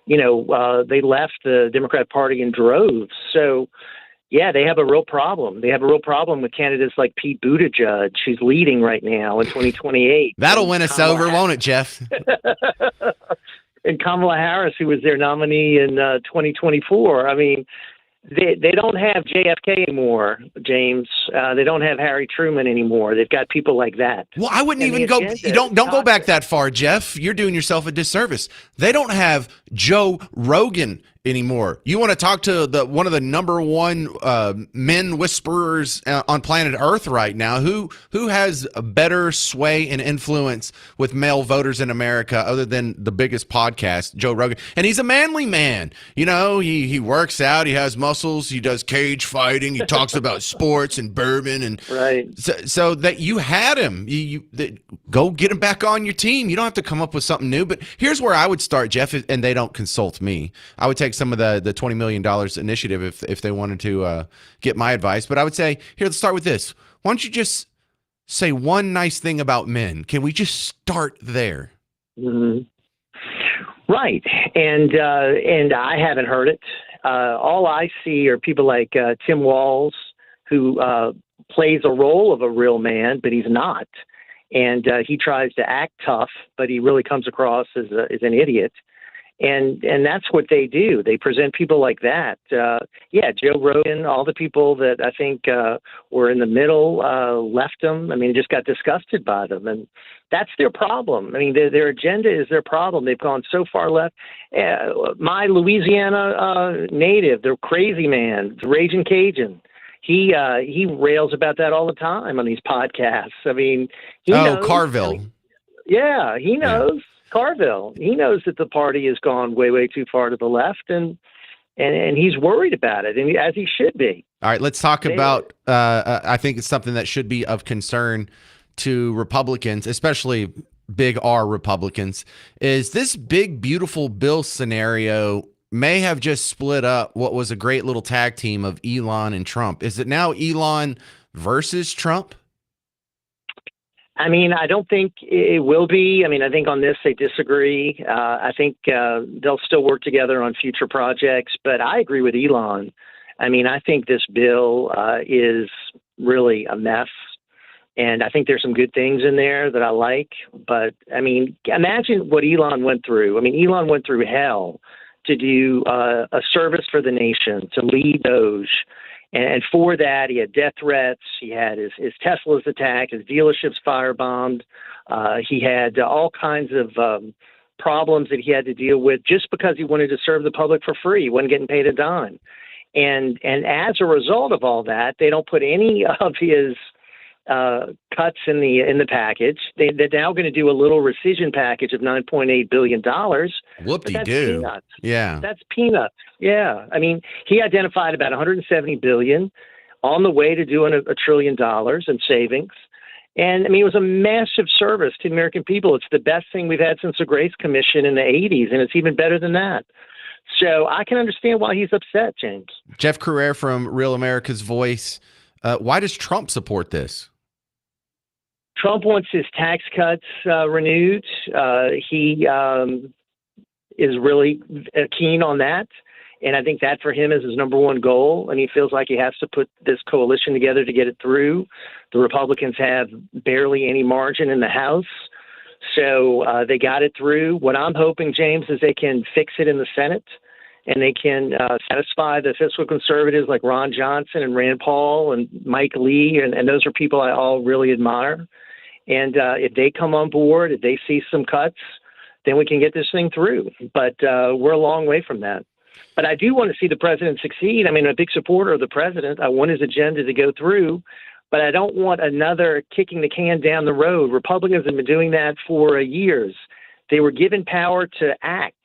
they left the Democrat Party in droves. So, yeah, they have a real problem. They have a real problem with candidates like Pete Buttigieg, who's leading right now in 2028. That'll win us over, won't it, Jeff? And Kamala Harris, who was their nominee in 2024. I mean, they don't have JFK anymore, James. They don't have Harry Truman anymore. They've got people like that. Well, I wouldn't even go. Don't go back that far, Jeff. You're doing yourself a disservice. They don't have Joe Rogan anymore. You want to talk to one of the number one men whisperers on planet Earth right now? Who has a better sway and influence with male voters in America other than the biggest podcast, Joe Rogan? And he's a manly man. He works out. He has muscles. He does cage fighting. He talks about sports and bourbon and right. So that you had him. Go get him back on your team. You don't have to come up with something new. But here's where I would start, Jeff, and they don't consult me. I would take some of the $20 million initiative if they wanted to get my advice. But I would say, here, let's start with this. Why don't you just say one nice thing about men? Can we just start there? Mm-hmm. Right. And I haven't heard it. All I see are people like Tim Walz, who plays a role of a real man, but he's not. And he tries to act tough, but he really comes across as an idiot. And that's what they do. They present people like that. Joe Rogan, all the people that I think were in the middle left them. I mean, just got disgusted by them. And that's their problem. I mean, their agenda is their problem. They've gone so far left. My Louisiana native, the crazy man, the Raging Cajun, he rails about that all the time on these podcasts. I mean, he knows. Carville. He knows. Yeah. Carville. He knows that the party has gone way, way too far to the left, and he's worried about it, and as he should be. All right, let's talk about. I think it's something that should be of concern to Republicans, especially big R Republicans. Is this big, beautiful bill scenario may have just split up what was a great little tag team of Elon and Trump? Is it now Elon versus Trump? I mean, I don't think it will be. I mean, I think on this they disagree. I think they'll still work together on future projects, but I agree with Elon. I mean, I think this bill is really a mess, and I think there's some good things in there that I like. But, I mean, imagine what Elon went through. I mean, Elon went through hell to do a service for the nation, to lead Doge. And for that, he had death threats. He had his Teslas attacked, his dealerships firebombed. He had all kinds of problems that he had to deal with just because he wanted to serve the public for free. He wasn't getting paid a dime. And as a result of all that, they don't put any of his cuts in the package. They're now going to do a little rescission package of $9.8 billion. Whoop-de-doo. Peanuts. Yeah. That's peanuts. Yeah. I mean, he identified about $170 billion on the way to doing $1 trillion in savings. And I mean, it was a massive service to the American people. It's the best thing we've had since the Grace Commission in the 80s, and it's even better than that. So I can understand why he's upset, James. Jeff Crouere from Real America's Voice. Why does Trump support this? Trump wants his tax cuts renewed. He is really keen on that. And I think that for him is his number one goal. And he feels like he has to put this coalition together to get it through. The Republicans have barely any margin in the House. So they got it through. What I'm hoping, James, is they can fix it in the Senate and they can satisfy the fiscal conservatives like Ron Johnson and Rand Paul and Mike Lee. And those are people I all really admire. And if they come on board, if they see some cuts, then we can get this thing through. But we're a long way from that. But I do want to see the president succeed. I mean, I'm a big supporter of the president. I want his agenda to go through. But I don't want another kicking the can down the road. Republicans have been doing that for years. They were given power to act.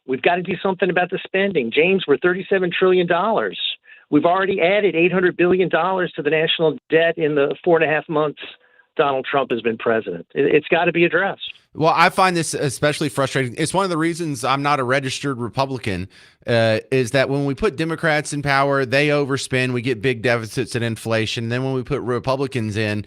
We've got to do something about the spending. James, we're $37 trillion. We've already added $800 billion to the national debt in the 4.5 months Donald Trump has been president. It's got to be addressed. Well, I find this especially frustrating. It's one of the reasons I'm not a registered Republican, is that when we put Democrats in power, they overspend, we get big deficits and inflation. Then when we put Republicans in,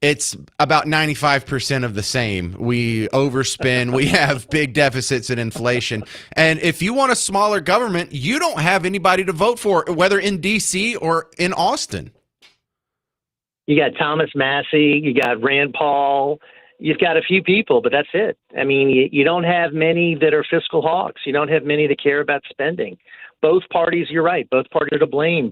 it's about 95% of the same. We overspend, we have big deficits and inflation. And if you want a smaller government, you don't have anybody to vote for, whether in D.C. or in Austin. You got Thomas Massey, you got Rand Paul, you've got a few people, but that's it. I mean, you don't have many that are fiscal hawks. You don't have many that care about spending. Both parties, you're right, both parties are to blame.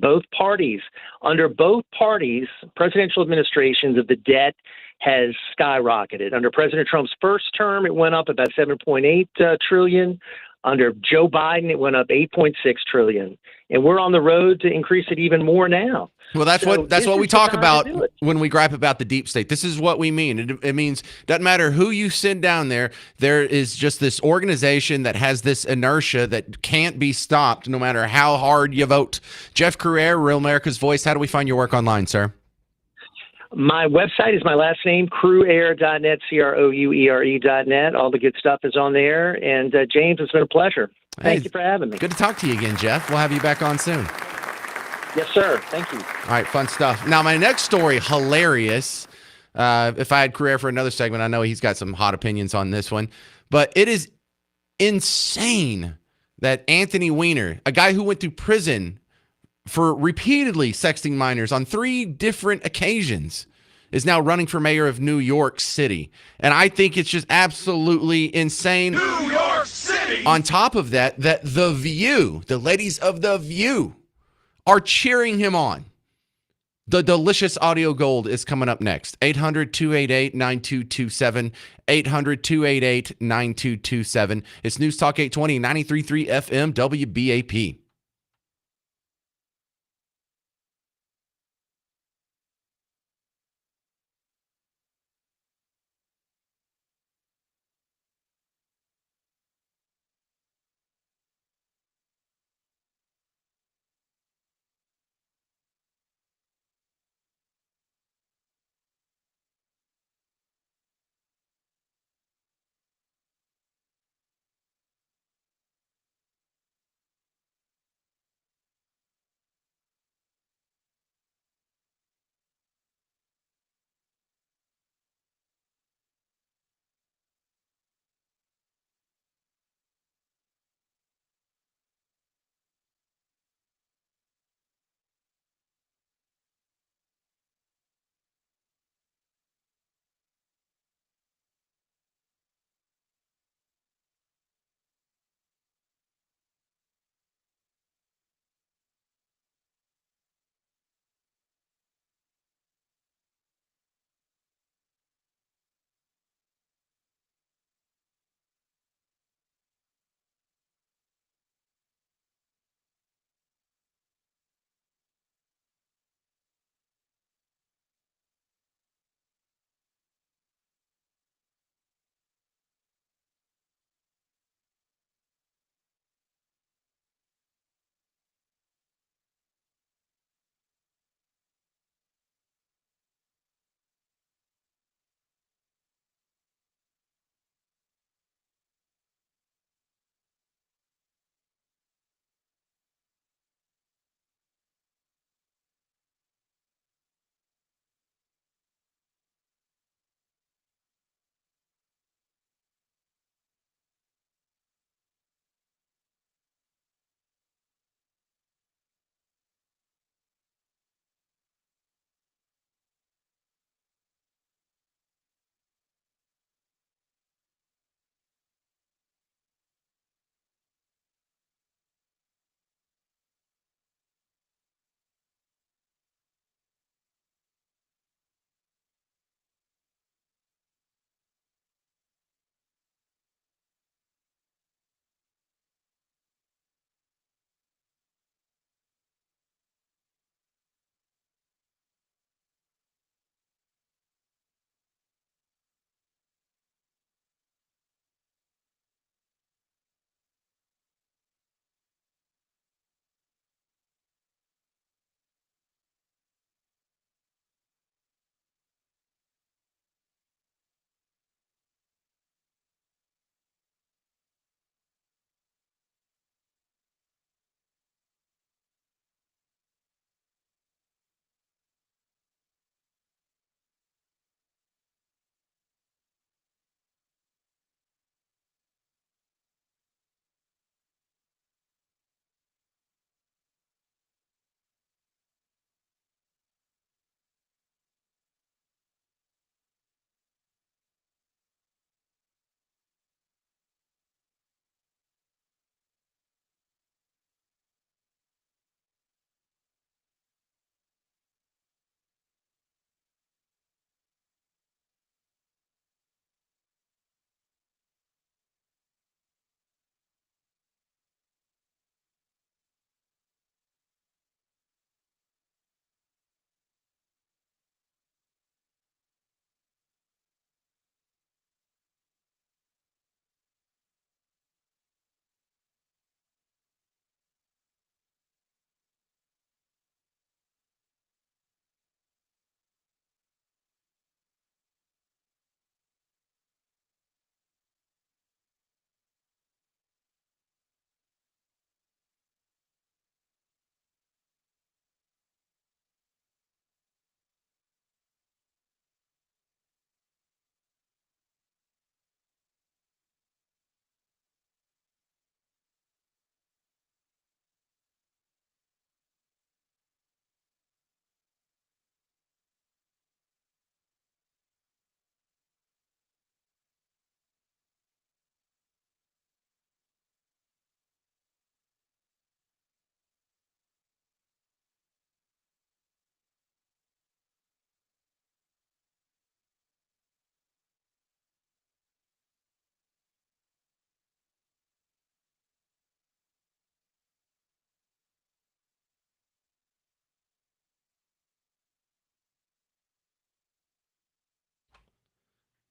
Under both parties, presidential administrations of the debt has skyrocketed. Under President Trump's first term, it went up about 7.8 trillion. Under Joe Biden, it went up 8.6 trillion. And we're on the road to increase it even more now. Well, that's So what we this is the talk time about to do it. when we gripe about the deep state. This is what we mean. It means doesn't matter who you send down there. There is just this organization that has this inertia that can't be stopped, no matter how hard you vote. Jeff Crouere, Real America's Voice. How do we find your work online, sir? My website is my last name, crouere.net, CROUERE.net. All the good stuff is on there. And James, it's been a pleasure. Thank you for having me. Good to talk to you again, Jeff. We'll have you back on soon. Yes, sir. Thank you. All right, fun stuff. Now, my next story, hilarious. If I had Crouere for another segment, I know he's got some hot opinions on this one. But it is insane that Anthony Weiner, a guy who went to prison for repeatedly sexting minors on 3 different occasions, is now running for mayor of New York City. And I think it's just absolutely insane. New York City! On top of that, The View, the ladies of The View, are cheering him on. The delicious audio gold is coming up next. 800-288-9227. 800-288-9227. It's News Talk 820, 93.3 FM, WBAP.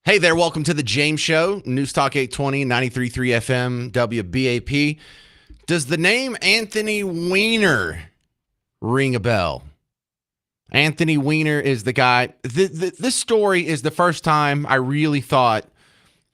Hey there, welcome to the James Show, News Talk 820, 93.3 FM, WBAP. Does the name Anthony Weiner ring a bell? Anthony Weiner is the guy. This story is the first time I really thought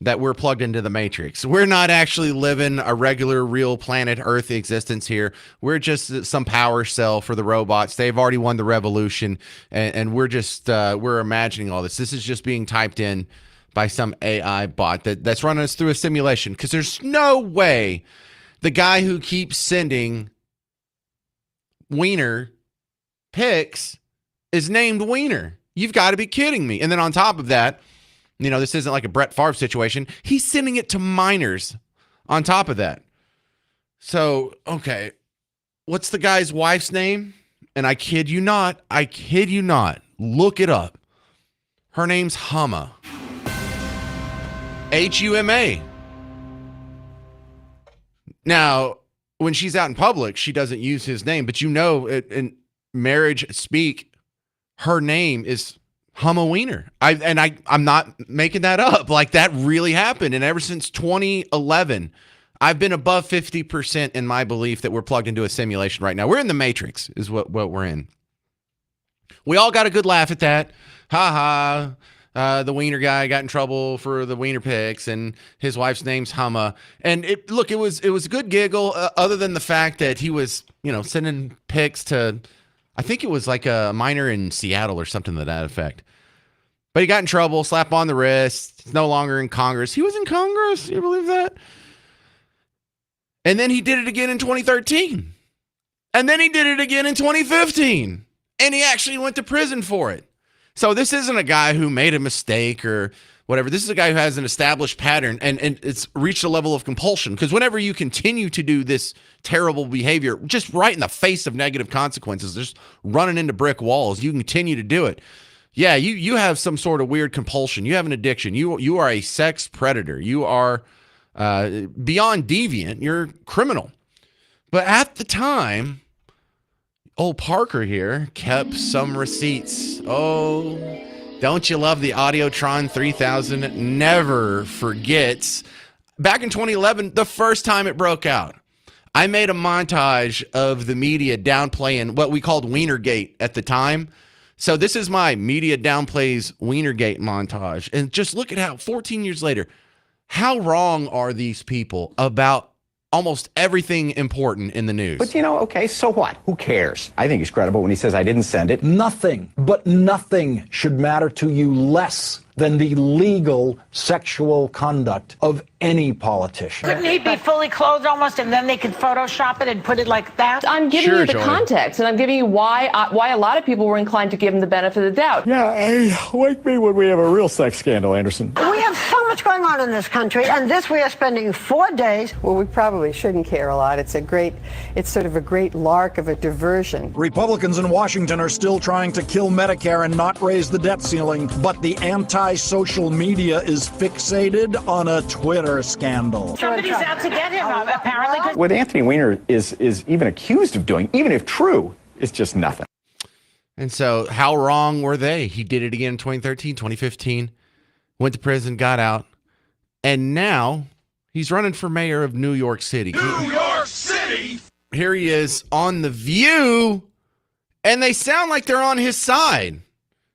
that we're plugged into the Matrix. We're not actually living a regular, real planet Earth existence here. We're just some power cell for the robots. They've already won the revolution, and we're just we're imagining all this. This is just being typed in by some AI bot that's running us through a simulation, because there's no way the guy who keeps sending Weiner pics is named Weiner. You've got to be kidding me. And then on top of that, this isn't like a Brett Favre situation. He's sending it to minors on top of that. So, okay, what's the guy's wife's name? And I kid you not, look it up. Her name's Huma. Huma. Now, when she's out in public, she doesn't use his name, but in marriage speak, her name is Huma Weiner. I'm not making that up. Like, that really happened. And ever since 2011, I've been above 50% in my belief that we're plugged into a simulation right now. We're in the Matrix is what we're in. We all got a good laugh at that. Ha ha. The Weiner guy got in trouble for the Weiner pics, and his wife's name's Huma. And it was a good giggle, other than the fact that he was, sending pics to, I think it was like a minor in Seattle or something to that effect. But he got in trouble, slap on the wrist. He's no longer in Congress. He was in Congress. You believe that? And then he did it again in 2013. And then he did it again in 2015. And he actually went to prison for it. So this isn't a guy who made a mistake or whatever. This is a guy who has an established pattern, and it's reached a level of compulsion. Because whenever you continue to do this terrible behavior, just right in the face of negative consequences, just running into brick walls, you continue to do it. Yeah, you have some sort of weird compulsion. You have an addiction. You are a sex predator. You are beyond deviant. You're criminal. But at the time, old Parker here kept some receipts. Oh, don't you love the Audiotron 3000? Never forgets. Back in 2011, the first time it broke out, I made a montage of the media downplaying what we called Weinergate at the time. So this is my media downplays Weinergate montage. And just look at how 14 years later, how wrong are these people about almost everything important in the news? But okay, so what? Who cares? I think he's credible when he says I didn't send it. Nothing, but nothing should matter to you less than the legal sexual conduct of any politician. Couldn't he be fully clothed almost, and then they could Photoshop it and put it like that? I'm giving you the context, and I'm giving you why a lot of people were inclined to give him the benefit of the doubt. Yeah, wake me when we have a real sex scandal, Anderson. We have so much going on in this country, and this we are spending 4 days. Well, we probably shouldn't care a lot. It's sort of a great lark of a diversion. Republicans in Washington are still trying to kill Medicare and not raise the debt ceiling, but the anti-social media is fixated on a Twitter scandal. Somebody's out to get him, apparently. What Anthony Weiner is even accused of doing, even if true, is just nothing. And so how wrong were they? He did it again in 2013, 2015, went to prison, got out, and now he's running for mayor of New York City. New York City! Here he is on The View, and they sound like they're on his side.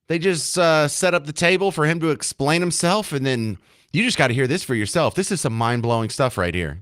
They just set up the table for him to explain himself, and then you just got to hear this for yourself. This is some mind-blowing stuff right here.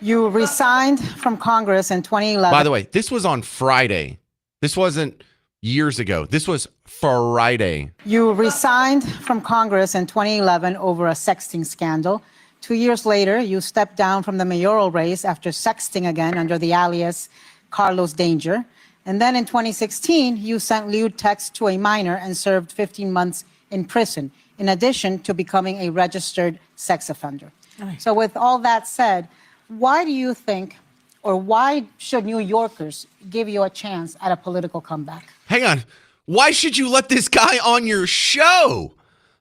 You resigned from Congress in 2011. By the way, this was on Friday. This wasn't years ago. This was Friday. You resigned from Congress in 2011 over a sexting scandal. 2 years later, you stepped down from the mayoral race after sexting again under the alias Carlos Danger. And then in 2016, you sent lewd texts to a minor and served 15 months in prison, in addition to becoming a registered sex offender. So with all that said, why do you think, or why should New Yorkers give you a chance at a political comeback? Hang on. Why should you let this guy on your show?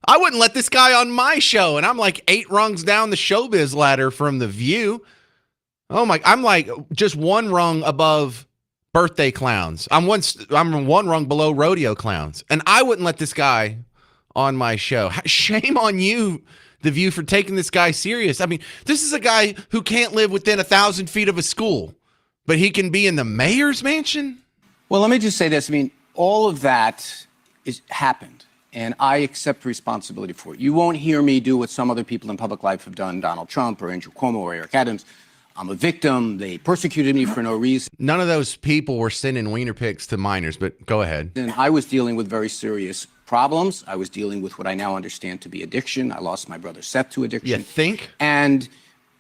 I wouldn't let this guy on my show, and I'm like 8 rungs down the showbiz ladder from The View. Oh my, I'm like just 1 rung above birthday clowns. I'm one rung below rodeo clowns, and I wouldn't let this guy on my show. Shame on you, The View, for taking this guy serious. I mean, this is a guy who can't live within 1,000 feet of a school, but he can be in the mayor's mansion? Well, let me just say this. I mean, all of that happened, and I accept responsibility for it. You won't hear me do what some other people in public life have done, Donald Trump or Andrew Cuomo or Eric Adams. I'm a victim. They persecuted me for no reason. None of those people were sending wiener pics to minors, but go ahead. And I was dealing with very serious problems. I was dealing with what I now understand to be addiction. I lost my brother Seth to addiction. You think? And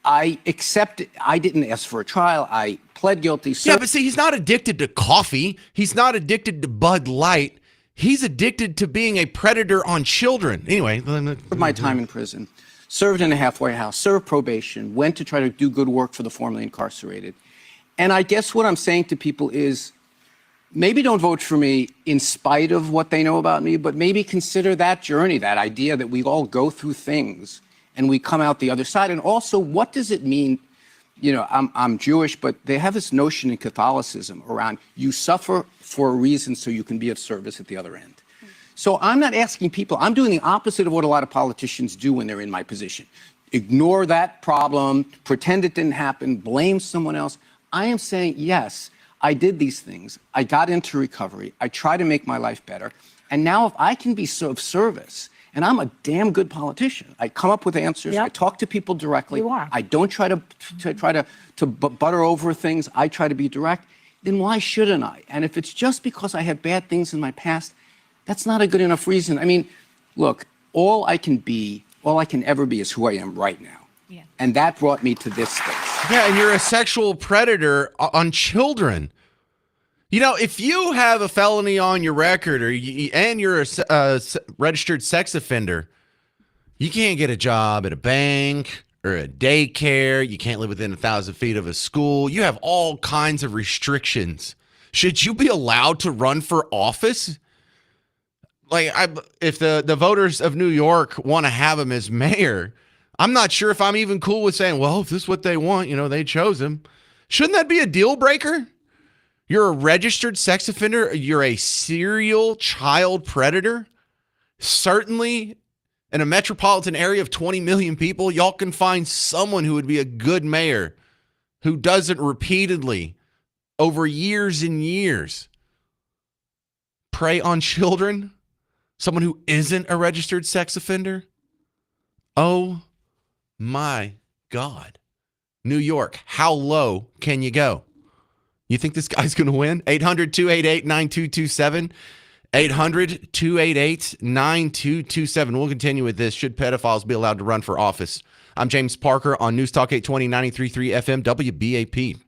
I accepted. I didn't ask for a trial. I pled guilty. Yeah, but see, he's not addicted to coffee. He's not addicted to Bud Light. He's addicted to being a predator on children. Anyway. My time in prison. Served in a halfway house, served probation, went to try to do good work for the formerly incarcerated. And I guess what I'm saying to people is maybe don't vote for me in spite of what they know about me, but maybe consider that journey, that idea that we all go through things and we come out the other side. And also, what does it mean? You know, I'm Jewish, but they have this notion in Catholicism around you suffer for a reason so you can be of service at the other end. So I'm not asking people, I'm doing the opposite of what a lot of politicians do when they're in my position. Ignore that problem, pretend it didn't happen, blame someone else. I am saying, yes, I did these things. I got into recovery. I try to make my life better. And now if I can be of service, and I'm a damn good politician. I come up with answers. Yep. I talk to people directly. You are. I don't try to butter over things. I try to be direct. Then why shouldn't I? And if it's just because I have bad things in my past, that's not a good enough reason. I mean, look, all I can ever be is who I am right now. Yeah. And that brought me to this stage. Yeah, and you're a sexual predator on children. You know, if you have a felony on your record and you're a registered sex offender, you can't get a job at a bank or a daycare. You can't live within 1,000 feet of a school. You have all kinds of restrictions. Should you be allowed to run for office? Like, if the voters of New York want to have him as mayor, I'm not sure if I'm even cool with saying, well, if this is what they want, you know, they chose him. Shouldn't that be a deal breaker? You're a registered sex offender. You're a serial child predator. Certainly in a metropolitan area of 20 million people, y'all can find someone who would be a good mayor who doesn't repeatedly over years and years prey on children. Someone who isn't a registered sex offender? Oh my God. New York, how low can you go? You think this guy's going to win? 800-288-9227. 800-288-9227. We'll continue with this. Should pedophiles be allowed to run for office? I'm James Parker on News Talk 820, 93.3 FM, WBAP.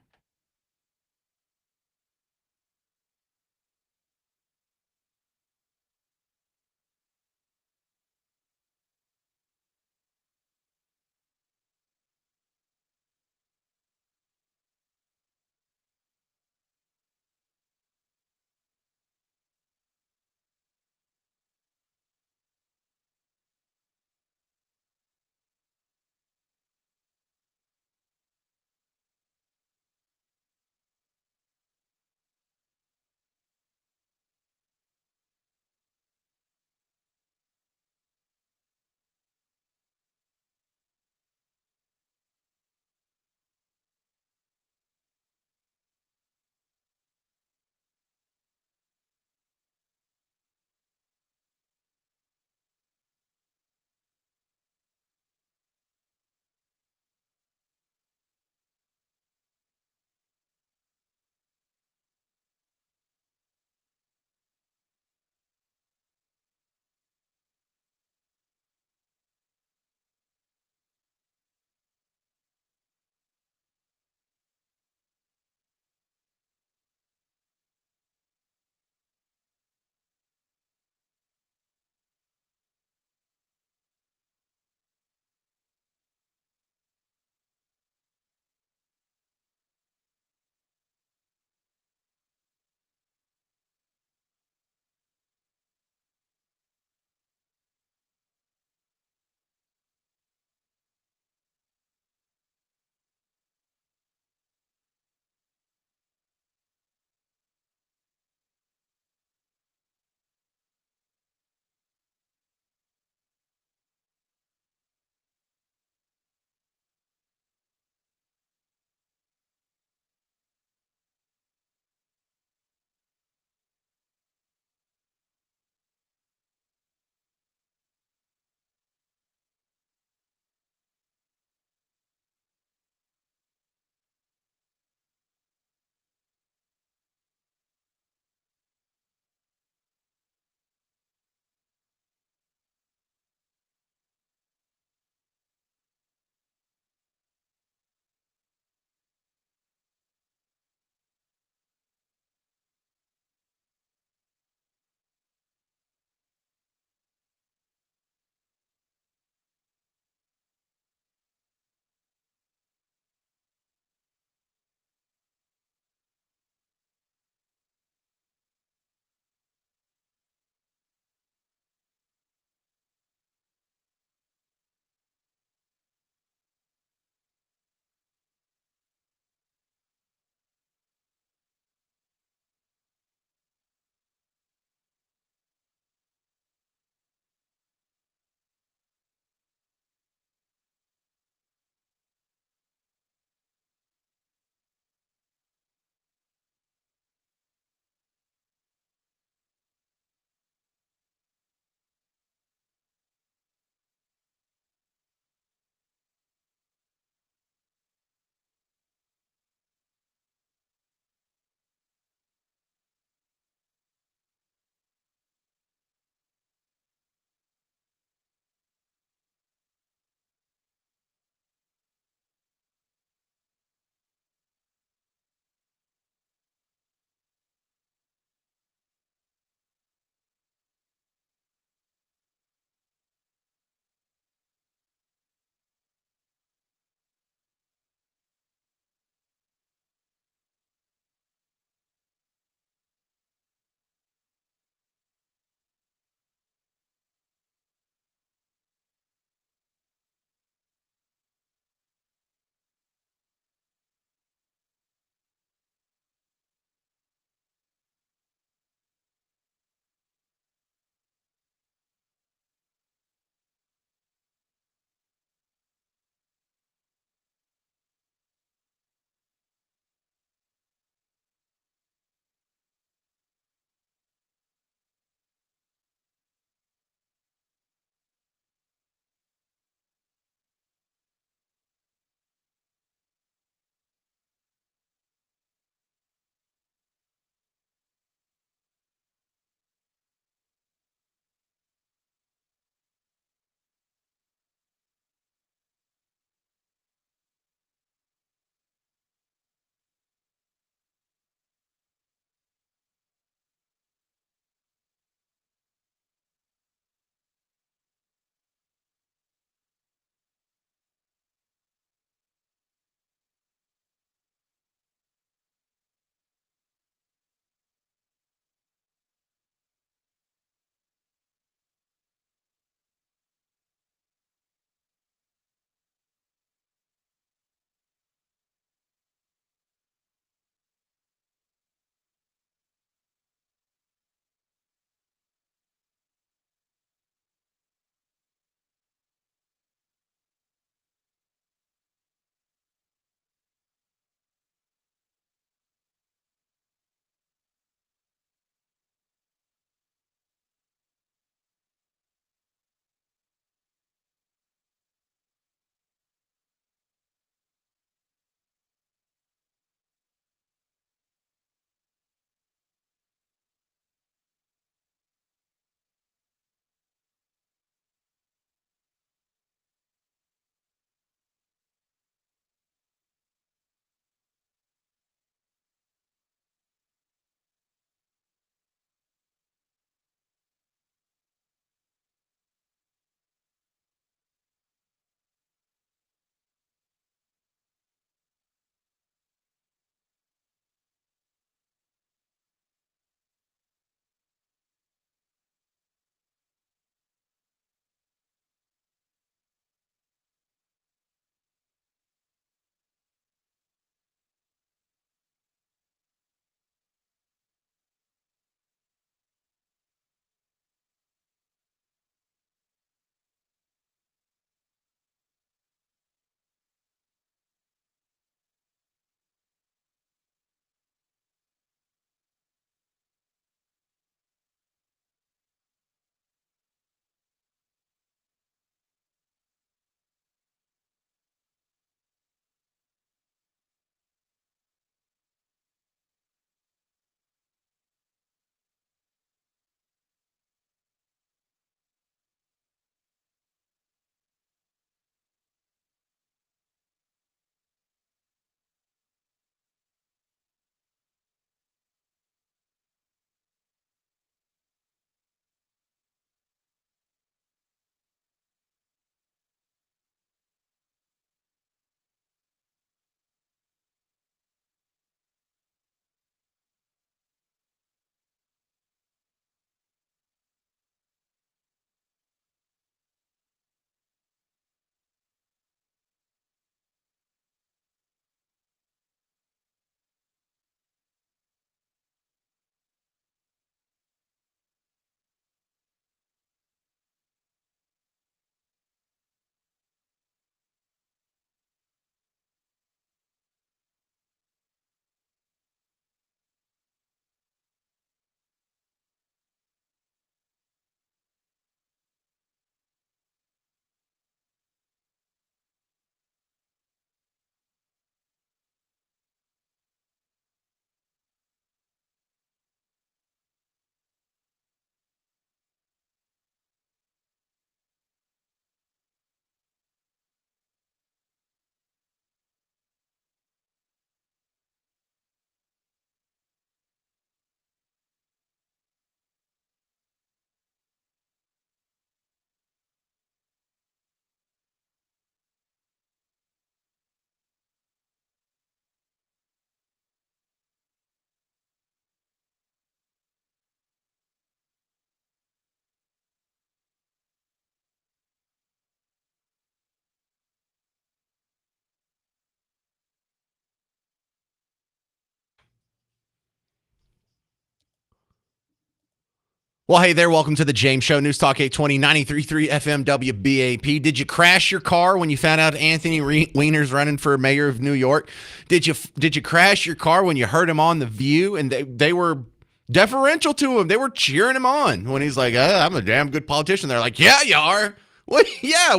Well, hey there. Welcome to the James Show, News Talk 820, 93.3 FM WBAP. Did you crash your car when you found out Anthony Weiner's running for mayor of New York? Did you crash your car when you heard him on The View? And they were deferential to him. They were cheering him on when he's like, I'm a damn good politician. They're like, yeah, you are. Well, yeah,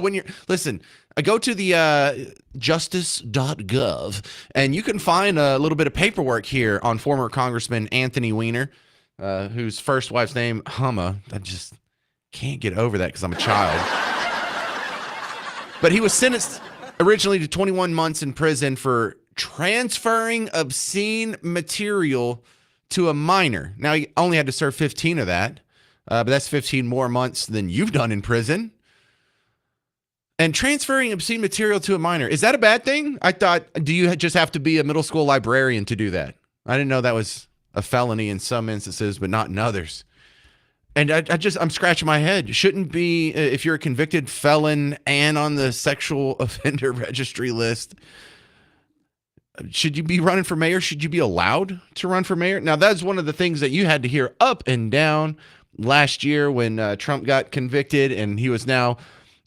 listen, I go to the justice.gov, and you can find a little bit of paperwork here on former Congressman Anthony Weiner, whose first wife's name, Humma. I just can't get over that because I'm a child. But he was sentenced originally to 21 months in prison for transferring obscene material to a minor. Now, he only had to serve 15 of that, but that's 15 more months than you've done in prison. And transferring obscene material to a minor, is that a bad thing? I thought, do you just have to be a middle school librarian to do that? I didn't know that was a felony in some instances, but not in others. And I'm scratching my head. Shouldn't be, if you're a convicted felon and on the sexual offender registry list, should you be running for mayor? Should you be allowed to run for mayor? Now, that's one of the things that you had to hear up and down last year when Trump got convicted, and he was now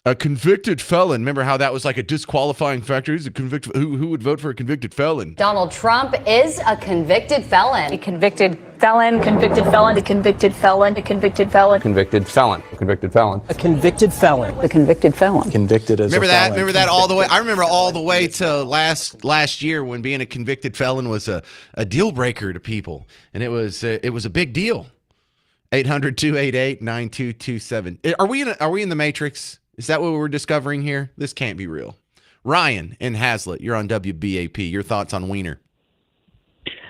a convicted felon. Remember how that was like a disqualifying factor? Who's a convicted? Who would vote for a convicted felon? Donald Trump is a convicted felon. A convicted felon, convicted felon, a convicted felon, a convicted felon. Convicted felon, a convicted felon. A convicted felon. A convicted felon. Convicted as remember a that? felon. Remember that all the way? I remember all the way to last year when being a convicted felon was a deal breaker to people, and it was a big deal. 800-288-9227. Are we in the Matrix? Is that what we're discovering here? This can't be real. Ryan in Hazlitt, you're on WBAP. Your thoughts on Weiner?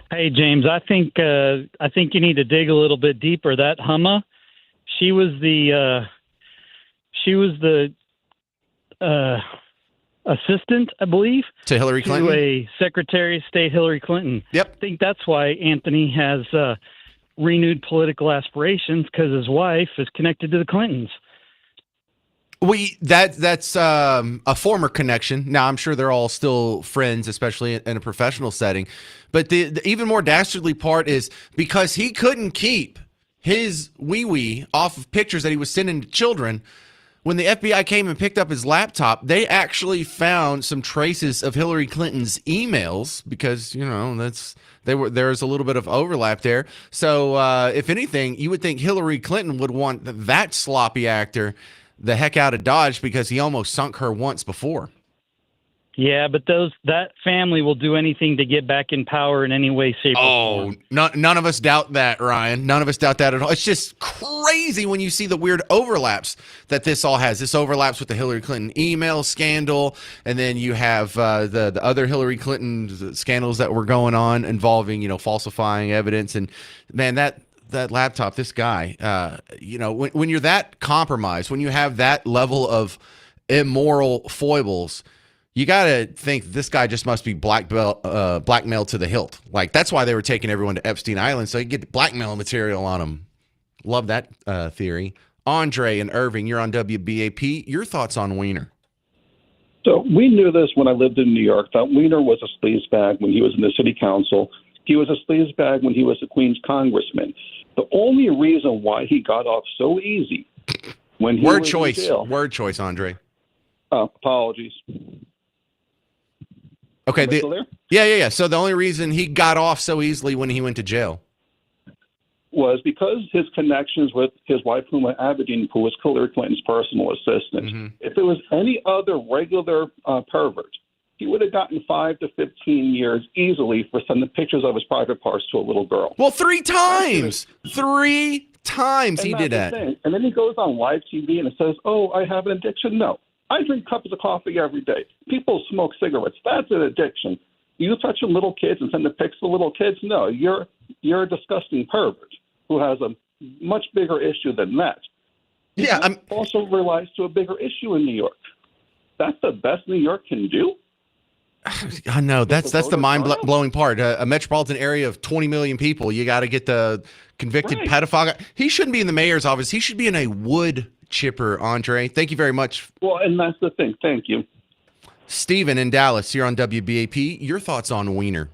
Hey, James, I think you need to dig a little bit deeper. That Humma, she was the assistant, I believe, to Hillary Clinton, to a Secretary of State Hillary Clinton. Yep. I think that's why Anthony has renewed political aspirations, because his wife is connected to the Clintons. That's a former connection. Now, I'm sure they're all still friends, especially in a professional setting. But the even more dastardly part is because he couldn't keep his wee-wee off of pictures that he was sending to children. When the FBI came and picked up his laptop, they actually found some traces of Hillary Clinton's emails because, there's a little bit of overlap there. So if anything, you would think Hillary Clinton would want that sloppy actor the heck out of Dodge because he almost sunk her once before. Yeah, but that family will do anything to get back in power in any way, shape, or form. None of us doubt that, Ryan. None of us doubt that at all. It's just crazy when you see the weird overlaps that this all has. This overlaps with the Hillary Clinton email scandal, and then you have the other Hillary Clinton scandals that were going on involving, falsifying evidence. And man, that laptop, this guy, when you're that compromised, when you have that level of immoral foibles, you got to think this guy just must be blackmailed to the hilt. Like, that's why they were taking everyone to Epstein Island, so you get blackmail material on them. Love that theory. Andre and Irving, you're on WBAP. Your thoughts on Weiner? So we knew this when I lived in New York, that Weiner was a sleazebag when he was in the city council. He was a sleazebag when he was a Queens congressman. The only reason why he got off so easy when he was in jail. Word choice, Andre. Apologies. Okay. Still there? Yeah. So the only reason he got off so easily when he went to jail was because his connections with his wife, Huma Abedin, who was Hillary Clinton's personal assistant. Mm-hmm. If it was any other regular pervert, he would have gotten 5 to 15 years easily for sending pictures of his private parts to a little girl. Well, 3 times. 3 times he did that. And then he goes on live TV and says, "Oh, I have an addiction." No. I drink cups of coffee every day. People smoke cigarettes. That's an addiction. You touching little kids and sending pics to little kids? No, you're a disgusting pervert who has a much bigger issue than that. Yeah, I'm also realized to a bigger issue in New York. That's the best New York can do. I know that's the mind-blowing part. A metropolitan area of 20 million people. You got to get the convicted pedophile. He shouldn't be in the mayor's office. He should be in a wood chipper, Andre. Thank you very much. Well, and that's the thing. Thank you. Stephen in Dallas, you're on WBAP. Your thoughts on Weiner?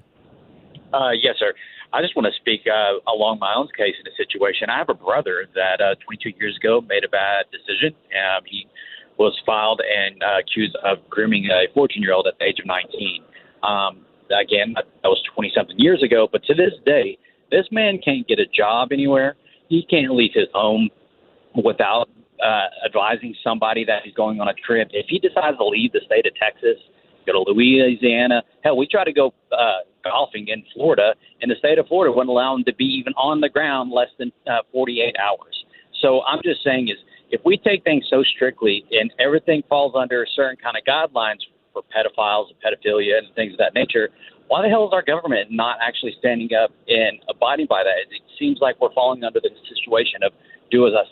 Yes, sir. I just want to speak along my own case in a situation. I have a brother that 22 years ago made a bad decision. He was filed and accused of grooming a 14-year-old at the age of 19. Again, that was 20-something years ago. But to this day, this man can't get a job anywhere. He can't leave his home without advising somebody that he's going on a trip. If he decides to leave the state of Texas, go to Louisiana, hell, we try to go golfing in Florida, and the state of Florida wouldn't allow him to be even on the ground less than 48 hours. So I'm just saying is if we take things so strictly and everything falls under certain kind of guidelines for pedophiles and pedophilia and things of that nature, why the hell is our government not actually standing up and abiding by that? It seems like we're falling under the situation of do as I.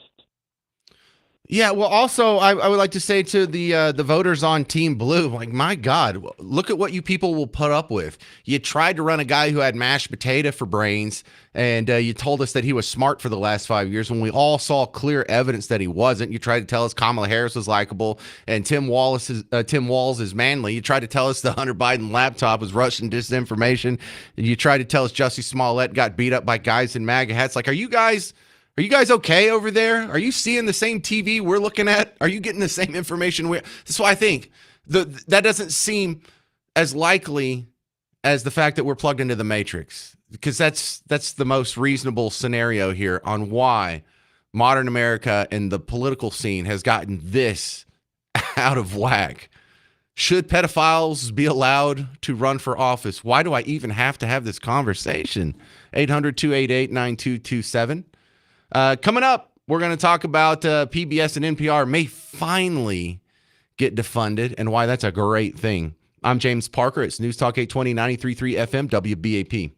Yeah, well, also, I would like to say to the voters on Team Blue, like, my God, look at what you people will put up with. You tried to run a guy who had mashed potato for brains, and you told us that he was smart for the last 5 years when we all saw clear evidence that he wasn't. You tried to tell us Kamala Harris was likable and Tim Walz is manly. You tried to tell us the Hunter Biden laptop was Russian disinformation. You tried to tell us Jussie Smollett got beat up by guys in MAGA hats. Like, Are you guys okay over there? Are you seeing the same TV we're looking at? Are you getting the same information? That's why I think that doesn't seem as likely as the fact that we're plugged into the Matrix, because that's the most reasonable scenario here on why modern America and the political scene has gotten this out of whack. Should pedophiles be allowed to run for office? Why do I even have to have this conversation? 800-288-9227. Coming up, we're going to talk about PBS and NPR may finally get defunded and why that's a great thing. I'm James Parker. It's News Talk 820 93.3 FM WBAP.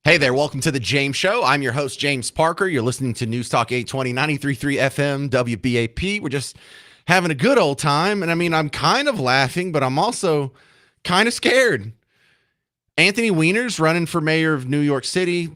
Hey there, welcome to the James Show. I'm your host, James Parker. You're listening to News Talk 820, 93.3 FM, WBAP. We're just having a good old time. And I mean, I'm kind of laughing, but I'm also kind of scared. Anthony Weiner's running for mayor of New York City.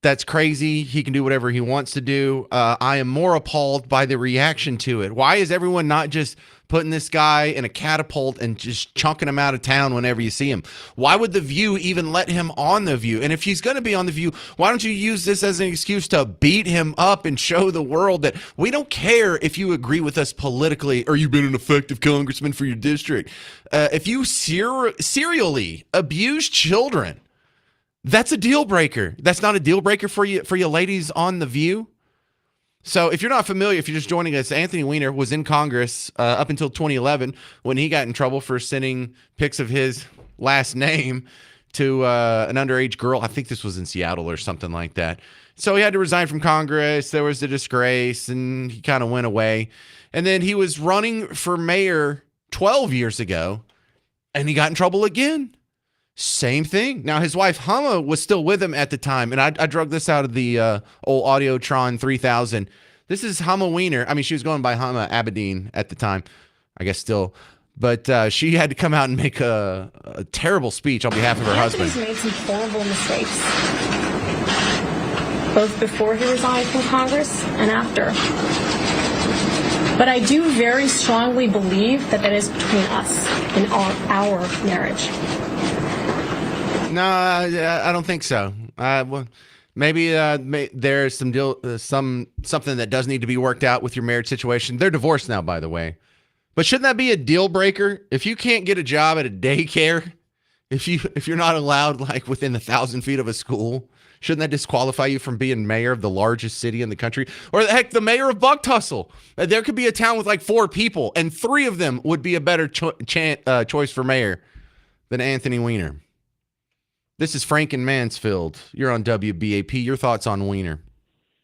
That's crazy. He can do whatever he wants to do. I am more appalled by the reaction to it. Why is everyone not just putting this guy in a catapult and just chunking him out of town whenever you see him? Why would The View even let him on The View? And if he's going to be on The View, why don't you use this as an excuse to beat him up and show the world that we don't care if you agree with us politically or you've been an effective congressman for your district. If you serially abuse children, that's a deal breaker. That's not a deal breaker for you ladies on The View. So if you're not familiar, if you're just joining us, Anthony Weiner was in Congress up until 2011 when he got in trouble for sending pics of his last name to an underage girl. I think this was in Seattle or something like that. So he had to resign from Congress. There was a disgrace, and he kind of went away. And then he was running for mayor 12 years ago, and he got in trouble again. Same thing. Now, his wife, Humma, was still with him at the time, and I drug this out of the old Audiotron 3000. This is Humma Weiner. I mean, she was going by Humma Abedin at the time, I guess still. But she had to come out and make a terrible speech on behalf of her husband. He's made some horrible mistakes, both before he resigned from Congress and after. But I do very strongly believe that is between us and our marriage. No, I don't think so. Well, maybe there's something that does need to be worked out with your marriage situation. They're divorced now, by the way. But shouldn't that be a deal breaker? If you can't get a job at a daycare, if you're not allowed like within 1,000 feet of a school, shouldn't that disqualify you from being mayor of the largest city in the country? Or heck, the mayor of Bucktussle. There could be a town with like 4 people, and 3 of them would be a better choice for mayor than Anthony Weiner. This is Frank in Mansfield. You're on WBAP. Your thoughts on Weiner?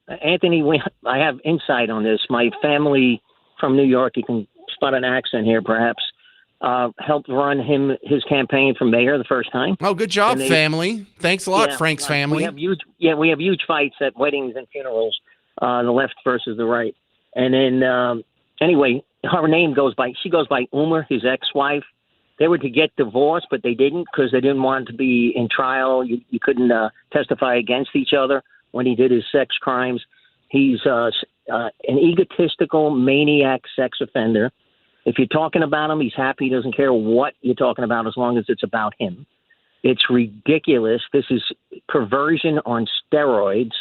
Anthony, I have insight on this. My family from New York, you can spot an accent here perhaps, helped run his campaign for mayor the first time. Oh, good job, family. Thanks a lot, Frank's family. We have huge fights at weddings and funerals, the left versus the right. And then, anyway, she goes by Umer, his ex-wife. They were to get divorced, but they didn't because they didn't want to be in trial. You couldn't testify against each other when he did his sex crimes. He's an egotistical, maniac sex offender. If you're talking about him, he's happy. He doesn't care what you're talking about as long as it's about him. It's ridiculous. This is perversion on steroids.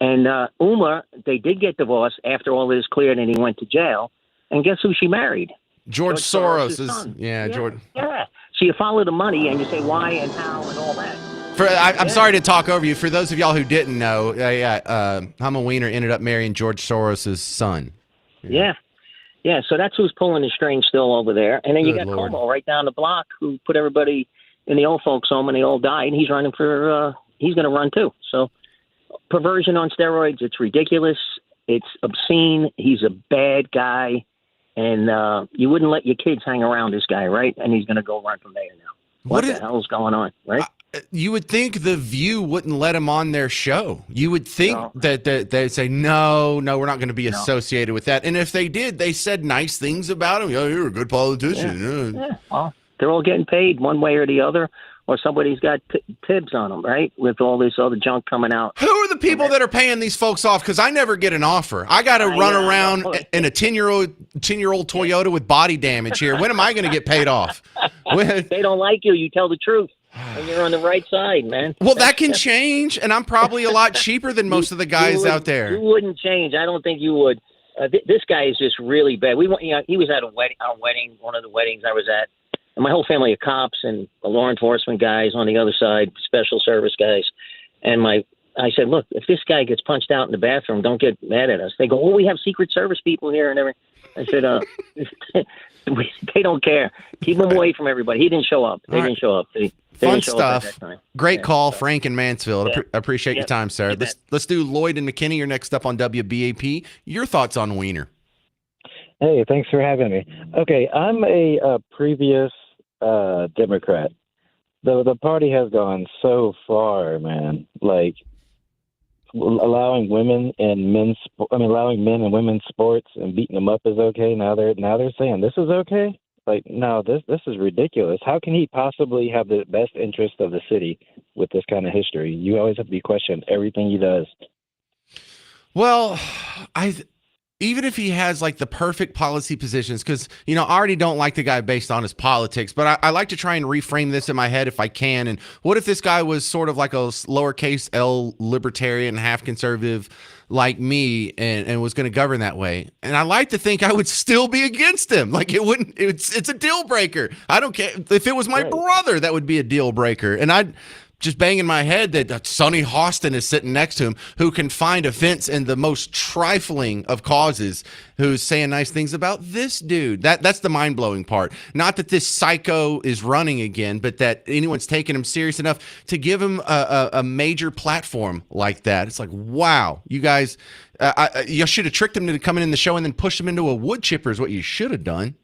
And Uma, they did get divorced after all this cleared and he went to jail. And guess who she married? George Soros is, son. George. Yeah. So you follow the money and you say why and how and all that. I'm sorry to talk over you. For those of y'all who didn't know, Humma Weiner ended up marrying George Soros' son. Yeah. So that's who's pulling the strings still over there. And then you got Lord. Cuomo right down the block who put everybody in the old folks home and they all died. And he's running he's going to run too. So perversion on steroids. It's ridiculous. It's obscene. He's a bad guy. And you wouldn't let your kids hang around this guy, right? And he's going to go run from there now. What the hell's going on, right? You would think The View wouldn't let him on their show. You would think that they'd say, no, we're not going to be associated with that. And if they did, they said nice things about him. Oh, you're a good politician. Yeah. Well, they're all getting paid one way or the other, or somebody's got tips on them, right? With all this other junk coming out. Who are the people that are paying these folks off? Because I never get an offer. I got to run around in a 10-year-old Toyota with body damage here. When am I going to get paid off? They don't like you. You tell the truth. And you're on the right side, man. Well, that can change, and I'm probably a lot cheaper than most of the guys out there. You wouldn't change. I don't think you would. This guy is just really bad. He was at a wedding, one of the weddings I was at, and my whole family of cops and the law enforcement guys on the other side, special service guys. And I said, look, if this guy gets punched out in the bathroom, don't get mad at us. They go, we have Secret Service people here and everything. I said, they don't care. Keep him away from everybody. He didn't show up. They didn't show up. Fun stuff. Great call, Frank in Mansfield. Appreciate your time, sir. Let's do Lloyd and McKinney. You're next up on WBAP. Your thoughts on Weiner? Hey, thanks for having me. Okay, I'm a previous Democrat, the party has gone so far, man. Like allowing women and allowing men and women's sports and beating them up is okay. Now they're saying this is okay. Like, no, this is ridiculous. How can he possibly have the best interest of the city with this kind of history? You always have to be questioned everything he does. Well, even if he has like the perfect policy positions, because, I already don't like the guy based on his politics, but I like to try and reframe this in my head if I can. And what if this guy was sort of like a lowercase L libertarian, half conservative like me, and was going to govern that way? And I like to think I would still be against him. Like it's a deal breaker. I don't care if it was my brother, that would be a deal breaker. And I'd just bang in my head that Sonny Hostin is sitting next to him, who can find offense in the most trifling of causes, who's saying nice things about this dude. That's the mind-blowing part. Not that this psycho is running again, but that anyone's taking him serious enough to give him a major platform like that. It's like, wow, you guys, you should have tricked him into coming in the show and then pushed him into a wood chipper is what you should have done.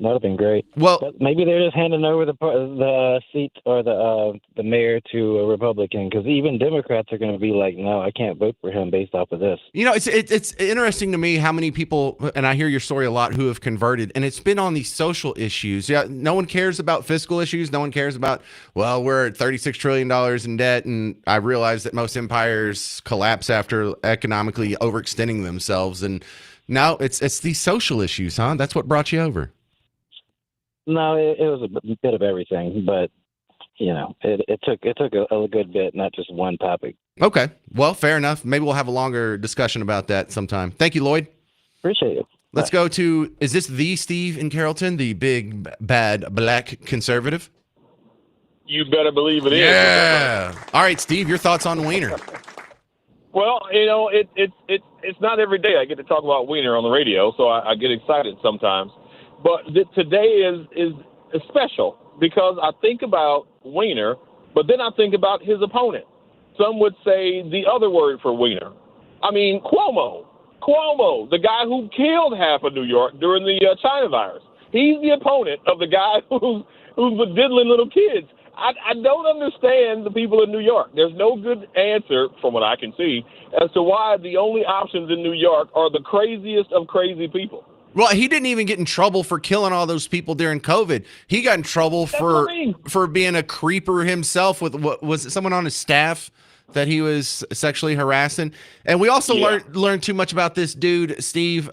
That would have been great. Well, but maybe they're just handing over the seat or the mayor to a Republican, because even Democrats are going to be like, no, I can't vote for him based off of this. It's interesting to me how many people, and I hear your story a lot, who have converted, and it's been on these social issues. Yeah, no one cares about fiscal issues. No one cares about, well, we're at $36 trillion in debt, and I realize that most empires collapse after economically overextending themselves. And now it's these social issues, huh? That's what brought you over. No, it was a bit of everything, but it took a good bit, not just one topic. Okay, well, fair enough. Maybe we'll have a longer discussion about that sometime. Thank you, Lloyd. Appreciate it. Let's go to, is this the Steve in Carrollton, the big bad black conservative? You better believe it is. Yeah. All right, Steve, your thoughts on Weiner? Well, it's not every day I get to talk about Weiner on the radio, so I get excited sometimes. But today is special because I think about Weiner, but then I think about his opponent. Some would say the other word for Weiner. I mean, Cuomo, the guy who killed half of New York during the China virus. He's the opponent of the guy who's diddling little kids. I don't understand the people in New York. There's no good answer, from what I can see, as to why the only options in New York are the craziest of crazy people. Well, he didn't even get in trouble for killing all those people during COVID. He got in trouble for being a creeper himself with, what was it, someone on his staff that he was sexually harassing. And we also learned too much about this dude, Steve,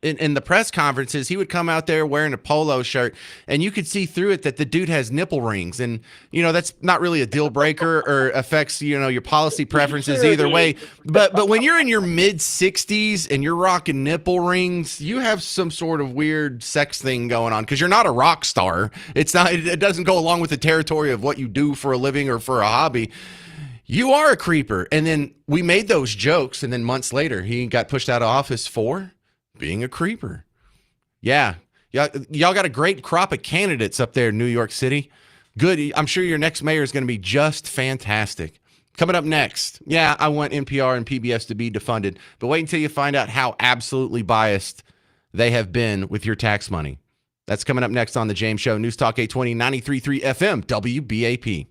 in the press conferences. He would come out there wearing a polo shirt, and you could see through it that the dude has nipple rings. And, that's not really a deal breaker or affects, your policy preferences either way. But when you're in your mid-60s and you're rocking nipple rings, you have some sort of weird sex thing going on, because you're not a rock star. It doesn't go along with the territory of what you do for a living or for a hobby. You are a creeper. And then we made those jokes, and then months later, he got pushed out of office for being a creeper. Yeah. Y'all got a great crop of candidates up there in New York City. Good. I'm sure your next mayor is going to be just fantastic. Coming up next. Yeah, I want NPR and PBS to be defunded, but wait until you find out how absolutely biased they have been with your tax money. That's coming up next on The James Show. News Talk 820, 93.3 FM, WBAP.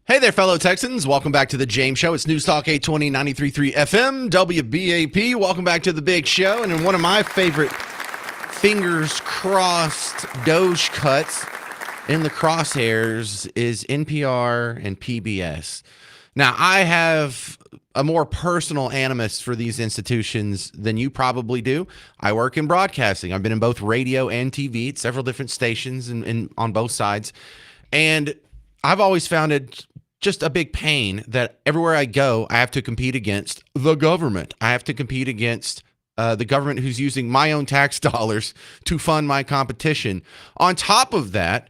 Hey there, fellow Texans. Welcome back to the James Show. It's News Talk 820 93.3 FM, WBAP. Welcome back to the big show. And in one of my favorite fingers crossed Doge cuts in the crosshairs is NPR and PBS. Now, I have a more personal animus for these institutions than you probably do. I work in broadcasting. I've been in both radio and TV at several different stations and on both sides. And I've always found it just a big pain that everywhere I go, I have to compete against the government. I have to compete against the government who's using my own tax dollars to fund my competition. On top of that,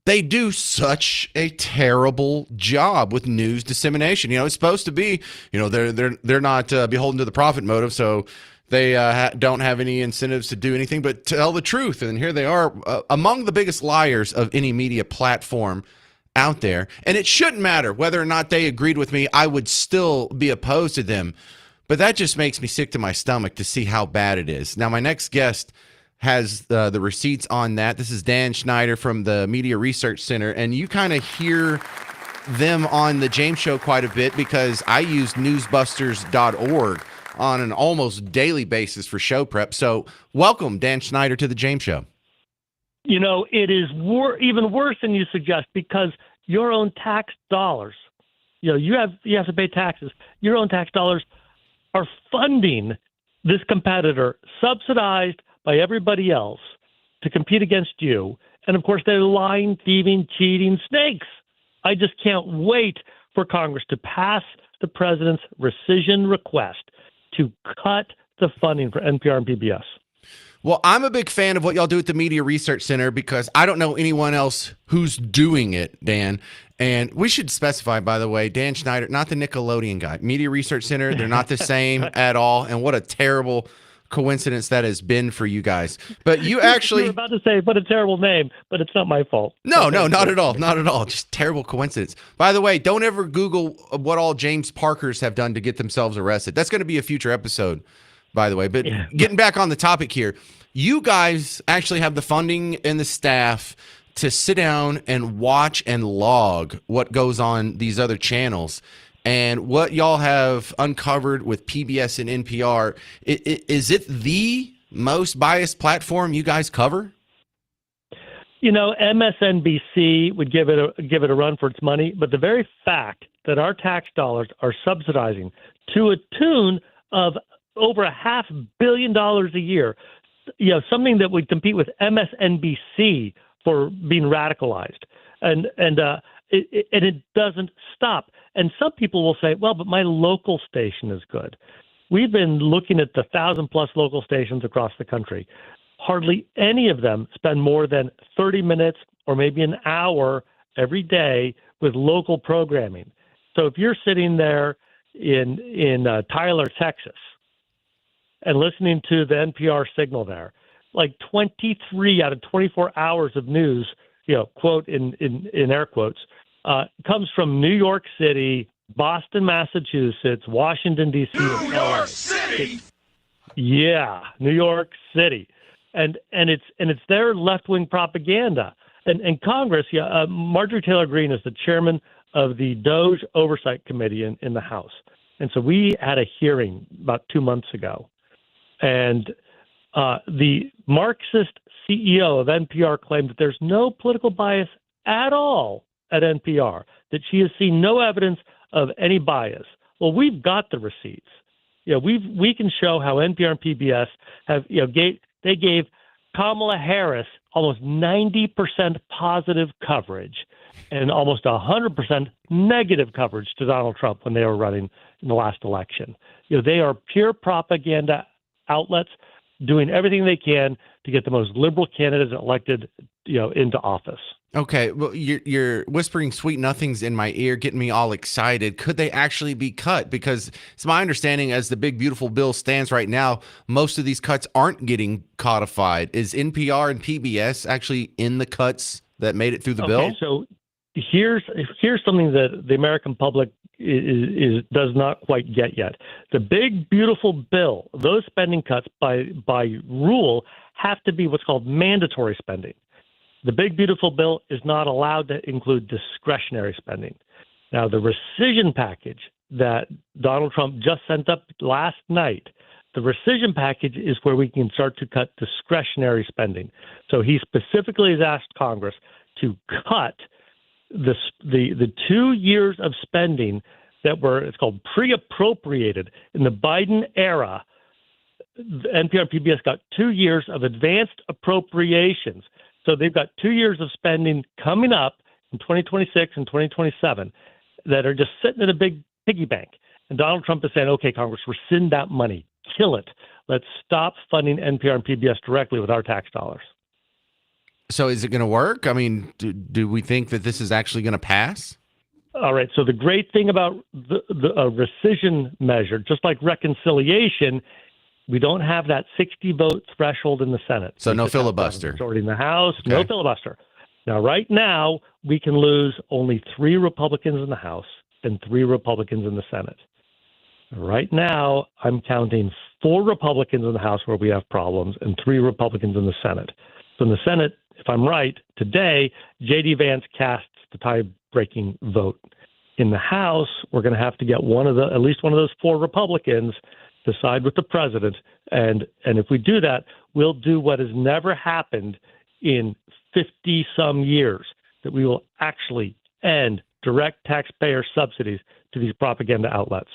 they do such a terrible job with news dissemination. It's supposed to be, they're not beholden to the profit motive, so they don't have any incentives to do anything but tell the truth. And here they are, among the biggest liars of any media platform out there. And it shouldn't matter whether or not they agreed with me. I would still be opposed to them. But that just makes me sick to my stomach to see how bad it is. Now, my next guest has the receipts on that. This is Dan Schneider from the Media Research Center. And you kind of hear them on the James Show quite a bit because I use newsbusters.org on an almost daily basis for show prep. So welcome, Dan Schneider, to the James Show. It is even worse than you suggest because your own tax dollars, you have to pay taxes. Your own tax dollars are funding this competitor, subsidized by everybody else, to compete against you. And of course, they're lying, thieving, cheating snakes. I just can't wait for Congress to pass the president's rescission request to cut the funding for NPR and PBS. Well, I'm a big fan of what y'all do at the Media Research Center because I don't know anyone else who's doing it, Dan. And we should specify, by the way, Dan Schneider, not the Nickelodeon guy. Media Research Center, they're not the same at all. And what a terrible coincidence that has been for you guys. But you actually... You're about to say, what a terrible name, but it's not my fault. No, not at all. Not at all. Just terrible coincidence. By the way, don't ever Google what all James Parkers have done to get themselves arrested. That's going to be a future episode, by the way. But getting back on the topic here, you guys actually have the funding and the staff to sit down and watch and log what goes on these other channels. And what y'all have uncovered with PBS and NPR, is it the most biased platform you guys cover? MSNBC would give it a run for its money, but the very fact that our tax dollars are subsidizing to a tune of over $500 million a year, something that would compete with MSNBC for being radicalized, and it doesn't stop. And some people will say, well, but my local station is good. We've been looking at the 1,000+ local stations across the country. Hardly any of them spend more than 30 minutes or maybe an hour every day with local programming. So if you're sitting there in Tyler, Texas, and listening to the NPR signal there, like 23 out of 24 hours of news, quote in air quotes, comes from New York City, Boston, Massachusetts, Washington, D.C. New York City. Yeah, New York City. And it's their left-wing propaganda. And Congress, Marjorie Taylor Greene is the chairman of the Doge Oversight Committee in the House. And so we had a hearing about 2 months ago. And the Marxist CEO of NPR claimed that there's no political bias at all at NPR, that she has seen no evidence of any bias. Well, we've got the receipts. We can show how NPR and PBS have, they gave Kamala Harris almost 90% positive coverage and almost 100% negative coverage to Donald Trump when they were running in the last election. They are pure propaganda outlets doing everything they can to get the most liberal candidates elected, into office. Okay, well, you're whispering sweet nothings in my ear, getting me all excited. Could they actually be cut? Because it's my understanding, as the big, beautiful bill stands right now, most of these cuts aren't getting codified. Is NPR and PBS actually in the cuts that made it through the bill? So here's something that the American public does not quite get yet. The big, beautiful bill, those spending cuts by rule have to be what's called mandatory spending. The big, beautiful bill is not allowed to include discretionary spending. Now, the rescission package that Donald Trump just sent up last night, the rescission package is where we can start to cut discretionary spending. So he specifically has asked Congress to cut the 2 years of spending that were, it's called pre-appropriated in the Biden era. The NPR and PBS got 2 years of advanced appropriations. So they've got 2 years of spending coming up in 2026 and 2027 that are just sitting in a big piggy bank. And Donald Trump is saying, okay, Congress, rescind that money. Kill it. Let's stop funding NPR and PBS directly with our tax dollars. So is it going to work? I mean, do we think that this is actually going to pass? All right. So the great thing about the rescission measure, just like reconciliation, we don't have that 60-vote threshold in the Senate. So no filibuster. Majority in the House, no filibuster. Now, right now, we can lose only 3 Republicans in the House and 3 Republicans in the Senate. Right now, I'm counting 4 Republicans in the House where we have problems and 3 Republicans in the Senate. So in the Senate, if I'm right, today, J.D. Vance casts the tie-breaking vote. In the House, we're going to have to get at least one of those 4 Republicans to side with the president. And if we do that, we'll do what has never happened in 50-some years, that we will actually end direct taxpayer subsidies to these propaganda outlets.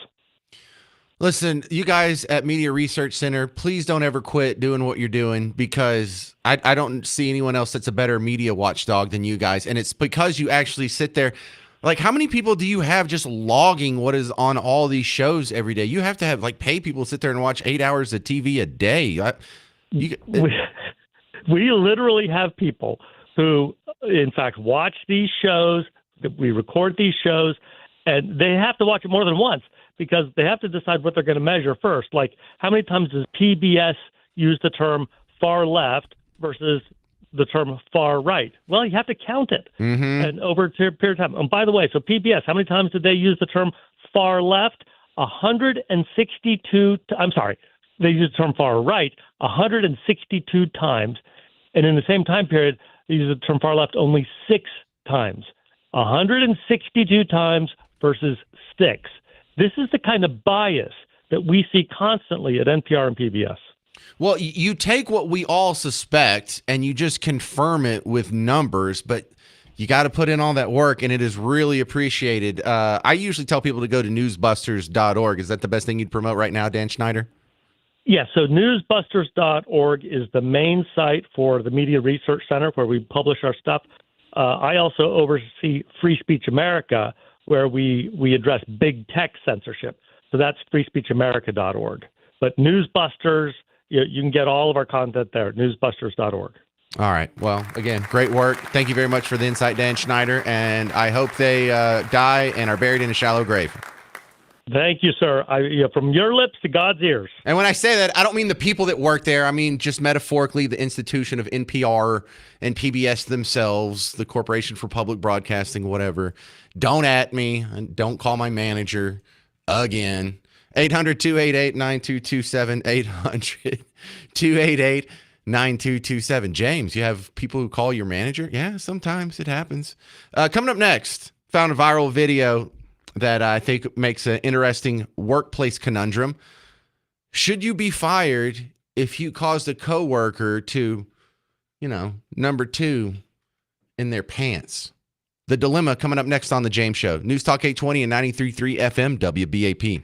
Listen, you guys at Media Research Center, please don't ever quit doing what you're doing, because I don't see anyone else that's a better media watchdog than you guys. And it's because you actually sit there. Like, how many people do you have just logging what is on all these shows every day? You have to have, like, pay people to sit there and watch 8 hours of TV a day. We literally have people who, in fact, watch these shows. We record these shows, and they have to watch it more than once, because they have to decide what they're going to measure first. Like, how many times does PBS use the term far left versus the term far right? Well, you have to count it. And over a period of time. And by the way, so PBS, how many times did they use the term far left? 162. I'm sorry, they used the term far right 162 times. And in the same time period, they used the term far left only 6 times. 162 times versus 6. This is the kind of bias that we see constantly at NPR and PBS. Well, you take what we all suspect and you just confirm it with numbers, but you got to put in all that work, and it is really appreciated. I usually tell people to go to newsbusters.org. Is that the best thing you'd promote right now, Dan Schneider? Yeah, so newsbusters.org is the main site for the Media Research Center, where we publish our stuff. I also oversee Free Speech America, where we address big tech censorship. So that's freespeechamerica.org. But Newsbusters, you can get all of our content there, newsbusters.org. All right. Well, again, great work. Thank you very much for the insight, Dan Schneider, and I hope they die and are buried in a shallow grave. Thank you, sir. From your lips to God's ears. And when I say that, I don't mean the people that work there. I mean just metaphorically the institution of NPR and PBS themselves, the Corporation for Public Broadcasting, whatever. Don't at me, and don't call my manager again. 800-288-9227, 800-288-9227. James, you have people who call your manager? Yeah, sometimes it happens. Coming up next, found a viral video that I think makes an interesting workplace conundrum. Should you be fired if you caused a coworker to, number 2 in their pants? The dilemma coming up next on The James Show. News Talk 820 and 93.3 FM WBAP.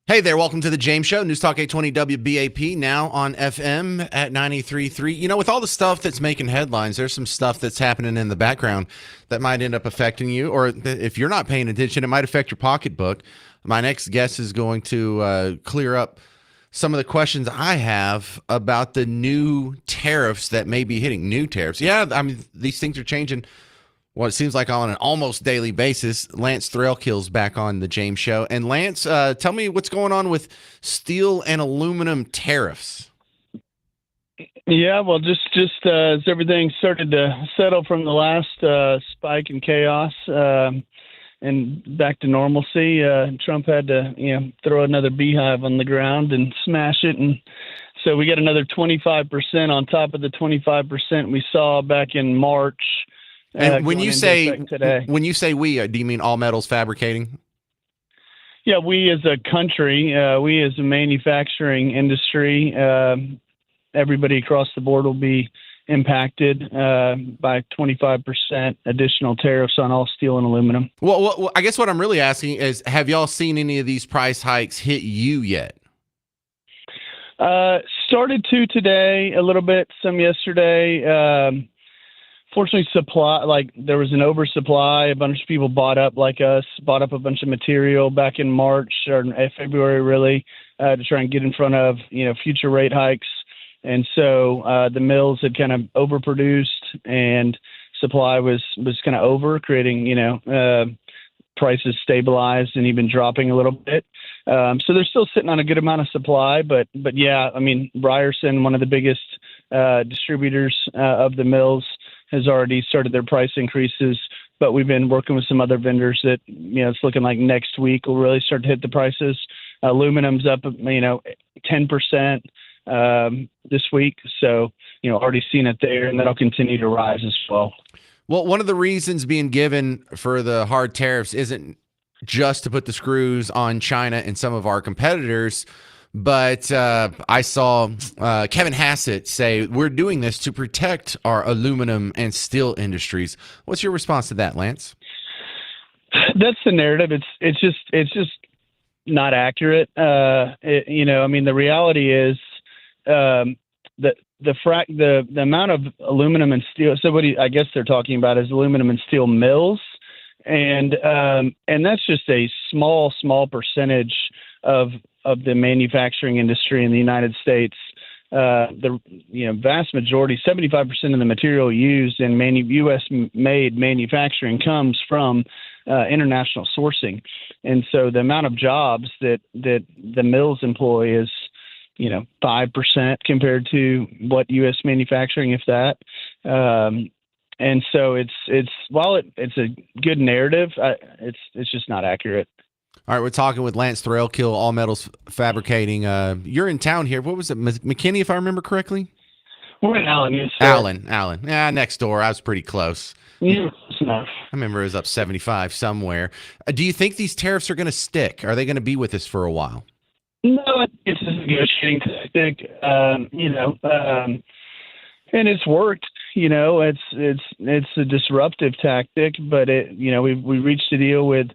Hey there, welcome to the James Show, News Talk 820 WBAP, now on FM at 93.3. You know, with all the stuff that's making headlines, there's some stuff that's happening in the background that might end up affecting you, or if you're not paying attention, it might affect your pocketbook. My next guest is going to clear up some of the questions I have about the new tariffs that may be hitting. New tariffs. Yeah, I mean, these things are changing. Well, it seems like on an almost daily basis. Lance Threlkill's back on the James Show. And Lance, tell me what's going on with steel and aluminum tariffs. Yeah, well, just as everything started to settle from the last spike in chaos and back to normalcy, Trump had to throw another beehive on the ground and smash it, and so we got another 25% on top of the 25% we saw back in March. And when you say we, do you mean All Metals Fabricating? Yeah, we as a country, we as a manufacturing industry, everybody across the board will be impacted by 25% additional tariffs on all steel and aluminum. Well, I guess what I'm really asking is, have y'all seen any of these price hikes hit you yet? Started to today, a little bit, some yesterday. Fortunately, there was an oversupply. A bunch of people bought up a bunch of material back in March or February, really, to try and get in front of, future rate hikes. And so the mills had kind of overproduced and supply was kind of over, creating, prices stabilized and even dropping a little bit. So they're still sitting on a good amount of supply, but yeah, I mean, Ryerson, one of the biggest distributors of the mills, has already started their price increases, but we've been working with some other vendors that, it's looking like next week will really start to hit the prices. Aluminum's up, 10% this week. So, already seen it there, and that'll continue to rise as well. Well, one of the reasons being given for the hard tariffs isn't just to put the screws on China and some of our competitors, but I saw Kevin Hassett say we're doing this to protect our aluminum and steel industries. What's your response to that, Lance? That's the narrative. It's just not accurate. The reality is that the amount of aluminum and steel. So I guess they're talking about is aluminum and steel mills, and that's just a small percentage of the manufacturing industry in the United States. The vast majority, 75% of the material used in U.S. made manufacturing comes from international sourcing, and so the amount of jobs that the mills employ is 5% compared to what U.S. manufacturing, if that. And so it's while it's a good narrative, it's just not accurate. All right, we're talking with Lance Threlkill, All Metals Fabricating. You're in town here. What was it, McKinney, if I remember correctly? We're in Allen. Yes, sir. Allen. Yeah, next door. I was pretty close. Yeah, close enough. I remember it was up 75 somewhere. Do you think these tariffs are going to stick? Are they going to be with us for a while? No, it's a negotiating tactic. And it's worked. It's a disruptive tactic, but we reached a deal with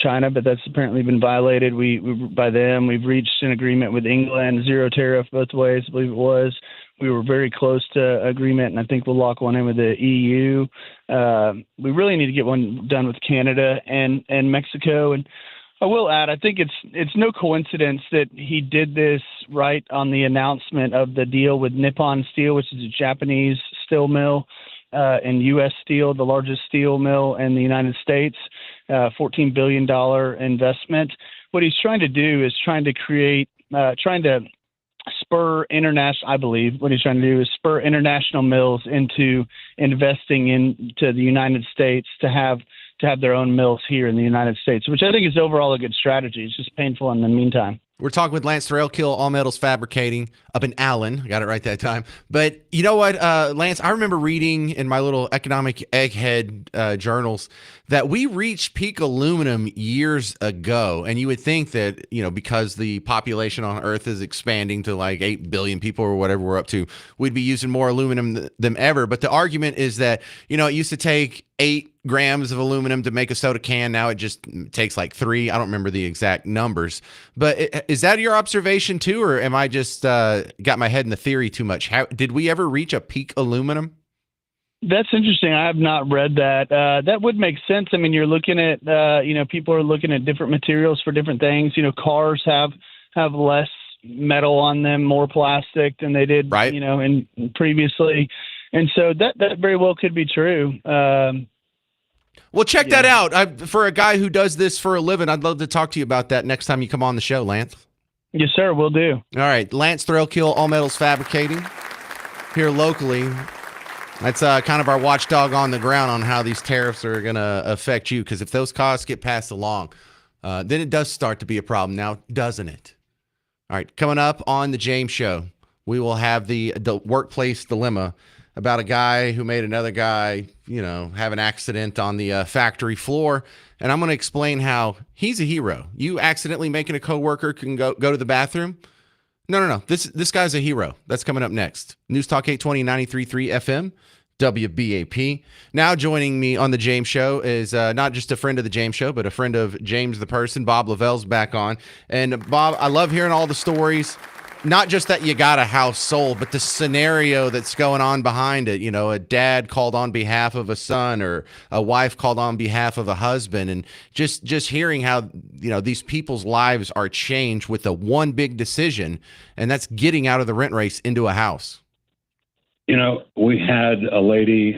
China, but that's apparently been violated. By them. We've reached an agreement with England, zero tariff both ways, I believe it was. We were very close to agreement, and I think we'll lock one in with the EU. We really need to get one done with Canada and Mexico. And I will add, I think it's no coincidence that he did this right on the announcement of the deal with Nippon Steel, which is a Japanese steel mill, and U.S. Steel, the largest steel mill in the United States, $14 billion investment. What he's trying to do is trying to spur international, I believe what he's trying to do is spur international mills into investing into the United States to have their own mills here in the United States, which I think is overall a good strategy. It's just painful in the meantime. We're talking with Lance Threlkill, All Metals Fabricating, up in Allen. I got it right that time. But you know what, Lance, I remember reading in my little economic egghead journals that we reached peak aluminum years ago. And you would think that, because the population on Earth is expanding to like 8 billion people or whatever we're up to, we'd be using more aluminum than ever. But the argument is that, it used to take 8 grams of aluminum to make a soda can. Now it just takes like 3. I don't remember the exact numbers, but is that your observation too, or am I just got my head in the theory too much? Did we ever reach a peak aluminum? That's interesting. I have not read that. That would make sense. I mean, you're looking at, people are looking at different materials for different things. Cars have less metal on them, more plastic than they did, right. In previously. And so that very well could be true. Well, check that out. For a guy who does this for a living, I'd love to talk to you about that next time you come on the show, Lance. Yes, sir. Will do. All right. Lance Thrillkill, All Metals Fabricating here locally. That's kind of our watchdog on the ground on how these tariffs are going to affect you, because if those costs get passed along, then it does start to be a problem now, doesn't it? All right. Coming up on the James Show, we will have the workplace dilemma about a guy who made another guy, have an accident on the factory floor. And I'm going to explain how he's a hero. You accidentally making a coworker can go to the bathroom. No. This guy's a hero. That's coming up next. News Talk 820 93.3 FM, WBAP. Now joining me on the James Show is not just a friend of the James Show, but a friend of James the person. Bob Lavelle's back on. And Bob, I love hearing all the stories. Not just that you got a house sold, but the scenario that's going on behind it. A dad called on behalf of a son, or a wife called on behalf of a husband, and just hearing how these people's lives are changed with the one big decision, and that's getting out of the rent race into a house. We had a lady.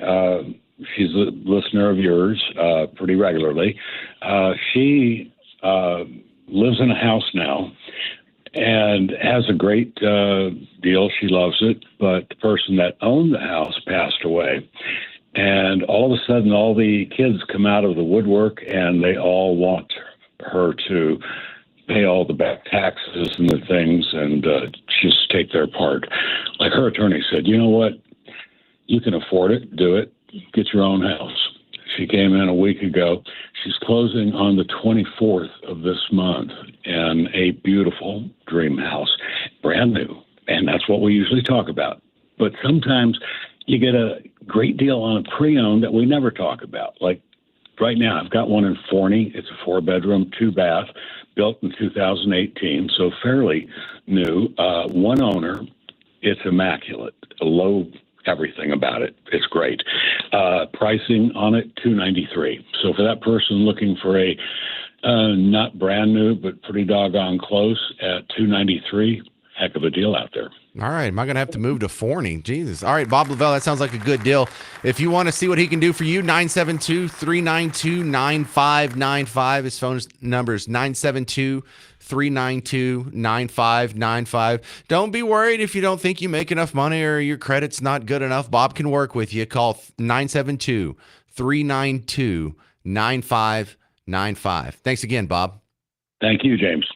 She's a listener of yours pretty regularly. She lives in a house now and has a great deal. She loves it, but the person that owned the house passed away. And all of a sudden, all the kids come out of the woodwork, and they all want her to pay all the back taxes and the things and just take their part. Like her attorney said, you know what? You can afford it. Do it. Get your own house. She came in a week ago. She's closing on the 24th of this month in a beautiful dream house, brand new. And that's what we usually talk about. But sometimes you get a great deal on a pre-owned that we never talk about. Like right now, I've got one in Forney. It's a 4-bedroom, 2-bath, built in 2018, so fairly new. One owner. It's immaculate. Low everything about it. It's great. Pricing on it, $293. So for that person looking for a not brand new, but pretty doggone close at $293, heck of a deal out there. All right. Am I going to have to move to Forney? Jesus. All right, Bob Lavelle, that sounds like a good deal. If you want to see what he can do for you, 972-392-9595. His phone number is 972-392-9595. Don't be worried if you don't think you make enough money or your credit's not good enough. Bob can work with you. Call 972-392-9595. Thanks again, Bob. Thank you, James.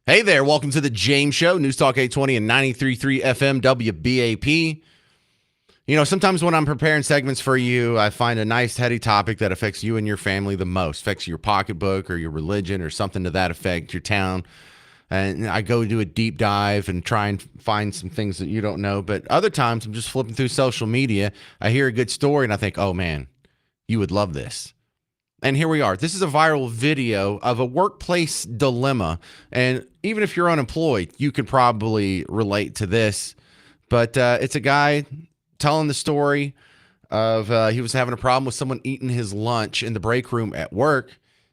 Hey there, welcome to the James Show, News Talk 820 and 93.3 FM WBAP. You know, sometimes when I'm preparing segments for you, I find a nice heady topic that affects you and your family the most, affects your pocketbook or your religion or something to that effect, your town. And I go do a deep dive and try and find some things that you don't know. But other times I'm just flipping through social media. I hear a good story and I think, oh man, you would love this. And here we are. This is a viral video of a workplace dilemma. And even if you're unemployed, you could probably relate to this. But it's a guy telling the story of he was having a problem with someone eating his lunch in the break room at work,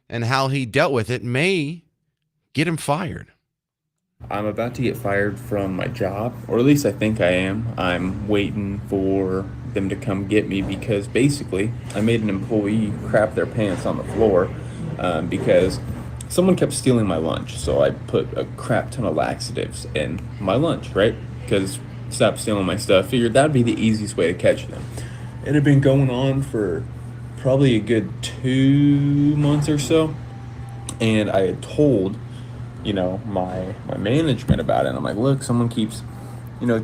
and how he dealt with it may get him fired. I'm about to get fired from my job, or at least I think I am. I'm waiting for them to come get me because basically I made an employee crap their pants on the floor because someone kept stealing my lunch. So I put a crap ton of laxatives in my lunch, right? Because stop stealing my stuff. Figured that'd be the easiest way to catch them. It had been going on for probably a good 2 months or so, and I had told my management about it. And I'm like, look, someone keeps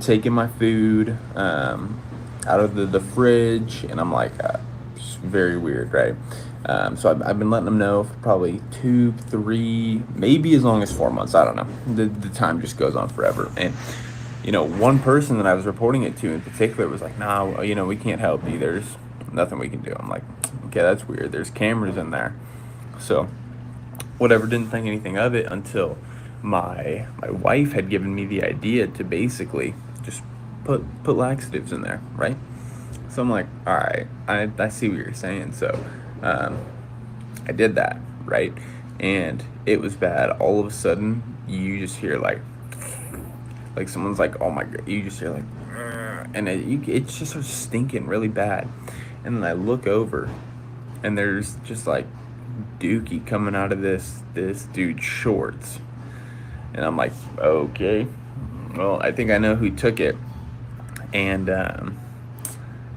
taking my food out of the fridge, and I'm like, it's very weird, right? So I've been letting them know for probably 2, 3, maybe as long as 4 months. I don't know. The time just goes on forever. And one person that I was reporting it to in particular was like, nah, we can't help you. There's nothing we can do. I'm like, okay, that's weird. There's cameras in there. So whatever, didn't think anything of it until my wife had given me the idea to basically just put laxatives in there, right? So I'm like, all right, I see what you're saying. So I did that, right? And it was bad. All of a sudden, you just hear like someone's like, oh my God, you just hear like, and it just starts stinking really bad. And then I look over, and there's just like dookie coming out of this dude's shorts. And I'm like, okay, well, I think I know who took it. And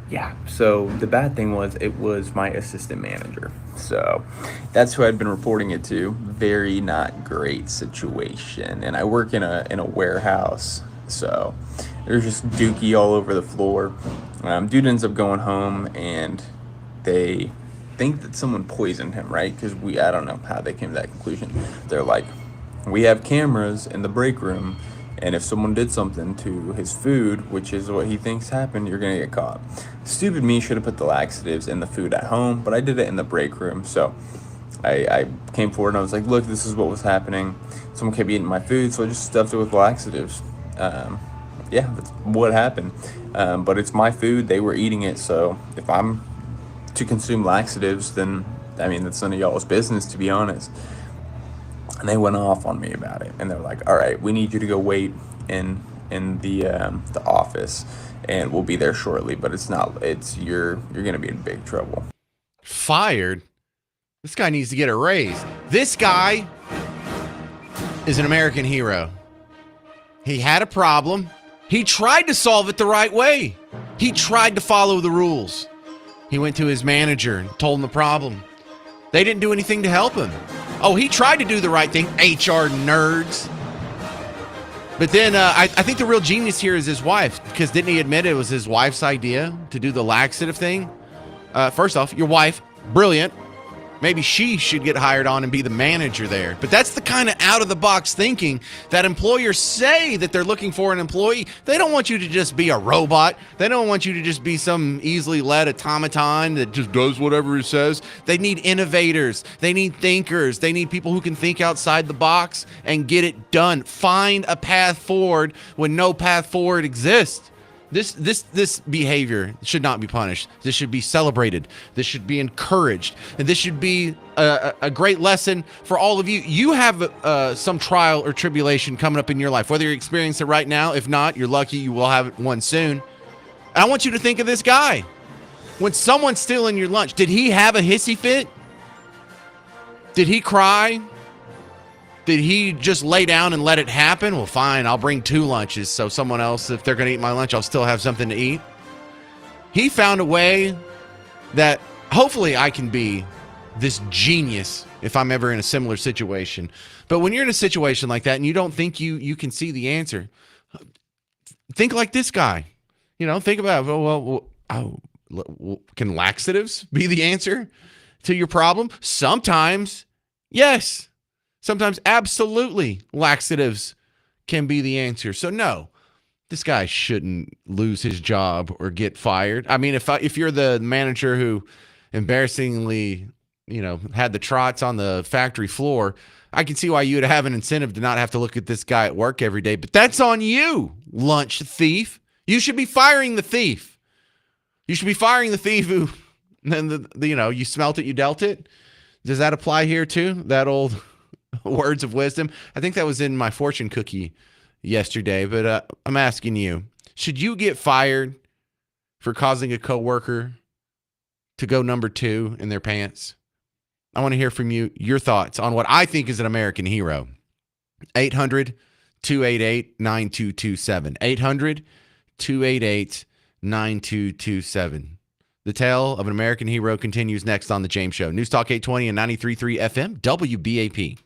yeah, so the bad thing was it was my assistant manager. So that's who I'd been reporting it to. Very not great situation. And I work in a warehouse, so there's just dookie all over the floor. Dude ends up going home, and they think that someone poisoned him, right? Because I don't know how they came to that conclusion. They're like, we have cameras in the break room, and if someone did something to his food, which is what he thinks happened, you're gonna get caught. Stupid me should have put the laxatives in the food at home, but I did it in the break room. So I came forward and I was like, look, this is what was happening. Someone kept eating my food, so I just stuffed it with laxatives. Yeah, that's what happened. But it's my food, they were eating it, so if I'm to consume laxatives, then I mean, that's none of y'all's business, to be honest. And they went off on me about it, and they're like, all right, we need you to go wait in the office, and we'll be there shortly. But you're gonna be in big trouble. Fired? This guy needs to get a raise. This guy is an American hero. He had a problem. He tried to solve it the right way. He tried to follow the rules. He went to his manager and told him the problem. They didn't do anything to help him. Oh, he tried to do the right thing, HR nerds. But then I think the real genius here is his wife, because didn't he admit it was his wife's idea to do the laxative thing? First off, your wife, brilliant. Maybe she should get hired on and be the manager there. But that's the kind of out-of-the-box thinking that employers say that they're looking for an employee. They don't want you to just be a robot. They don't want you to just be some easily led automaton that just does whatever it says. They need innovators. They need thinkers. They need people who can think outside the box and get it done. Find a path forward when no path forward exists. This behavior should not be punished. This should be celebrated. This should be encouraged. And this should be a great lesson for all of you. You have some trial or tribulation coming up in your life, whether you're experiencing it right now. If not, you're lucky, you will have one soon. And I want you to think of this guy. When someone's stealing your lunch, did he have a hissy fit? Did he cry? Did he just lay down and let it happen? Well, fine, I'll bring 2 lunches so someone else, if they're going to eat my lunch, I'll still have something to eat. He found a way that hopefully I can be this genius if I'm ever in a similar situation. But when you're in a situation like that and you don't think you can see the answer, think like this guy. Think about, can laxatives be the answer to your problem? Sometimes, yes. Sometimes, absolutely, laxatives can be the answer. So, no, this guy shouldn't lose his job or get fired. I mean, if you're the manager who embarrassingly, had the trots on the factory floor, I can see why you would have an incentive to not have to look at this guy at work every day. But that's on you, lunch thief. You should be firing the thief. You should be firing the thief who, then you smelt it, you dealt it. Does that apply here too? That old words of wisdom. I think that was in my fortune cookie yesterday, but I'm asking you, should you get fired for causing a coworker to go number 2 in their pants? I want to hear from you, your thoughts on what I think is an American hero. 800-288-9227. 800-288-9227. The tale of an American hero continues next on The James Show. News Talk 820 and 93.3 FM, WBAP.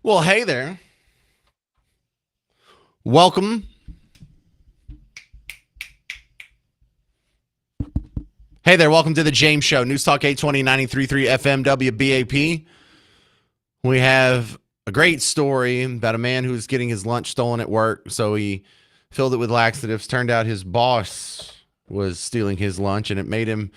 Well, hey there. Welcome. Hey there. Welcome to the James Show. News Talk 820 93.3 FM WBAP. We have a great story about a man who was getting his lunch stolen at work. So he filled it with laxatives. Turned out his boss was stealing his lunch, and it made him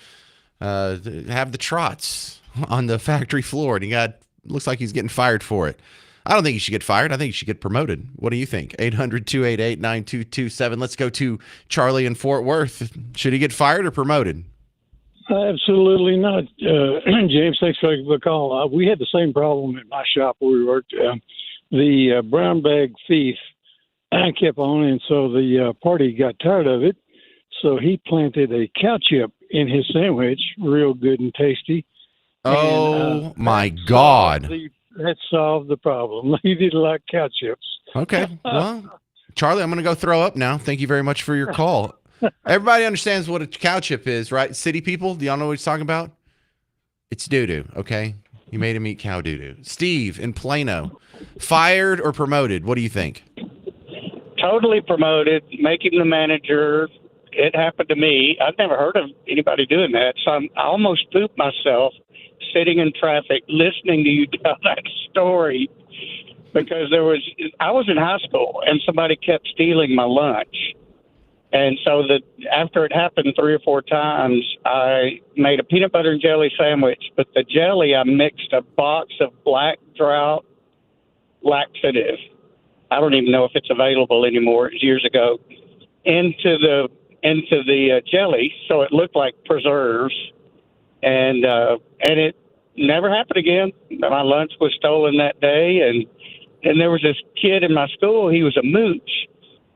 have the trots on the factory floor. And looks like he's getting fired for it. I don't think he should get fired. I think he should get promoted. What do you think? 800-288-9227. Let's go to Charlie in Fort Worth. Should he get fired or promoted? Absolutely not. James, thanks for the call. We had the same problem at my shop where we worked. The brown bag thief kept on, and so the party got tired of it. So he planted a cow chip in his sandwich, real good and tasty. Oh, my God. That solved the problem. He didn't like cow chips. Okay. Well, Charlie, I'm going to go throw up now. Thank you very much for your call. Everybody understands what a cow chip is, right? City people, do y'all know what he's talking about? It's doo-doo, okay? You made him eat cow doo-doo. Steve in Plano, fired or promoted? What do you think? Totally promoted, make him the manager. It happened to me. I've never heard of anybody doing that, so I almost pooped myself sitting in traffic listening to you tell that story, because I was in high school and somebody kept stealing my lunch. And so after it happened 3 or 4 times, I made a peanut butter and jelly sandwich, but the jelly, I mixed a box of black drought laxative. I don't even know if it's available anymore. It was years ago. Into the jelly, so it looked like preserves. And it never happened again. My lunch was stolen that day, and there was this kid in my school. He was a mooch,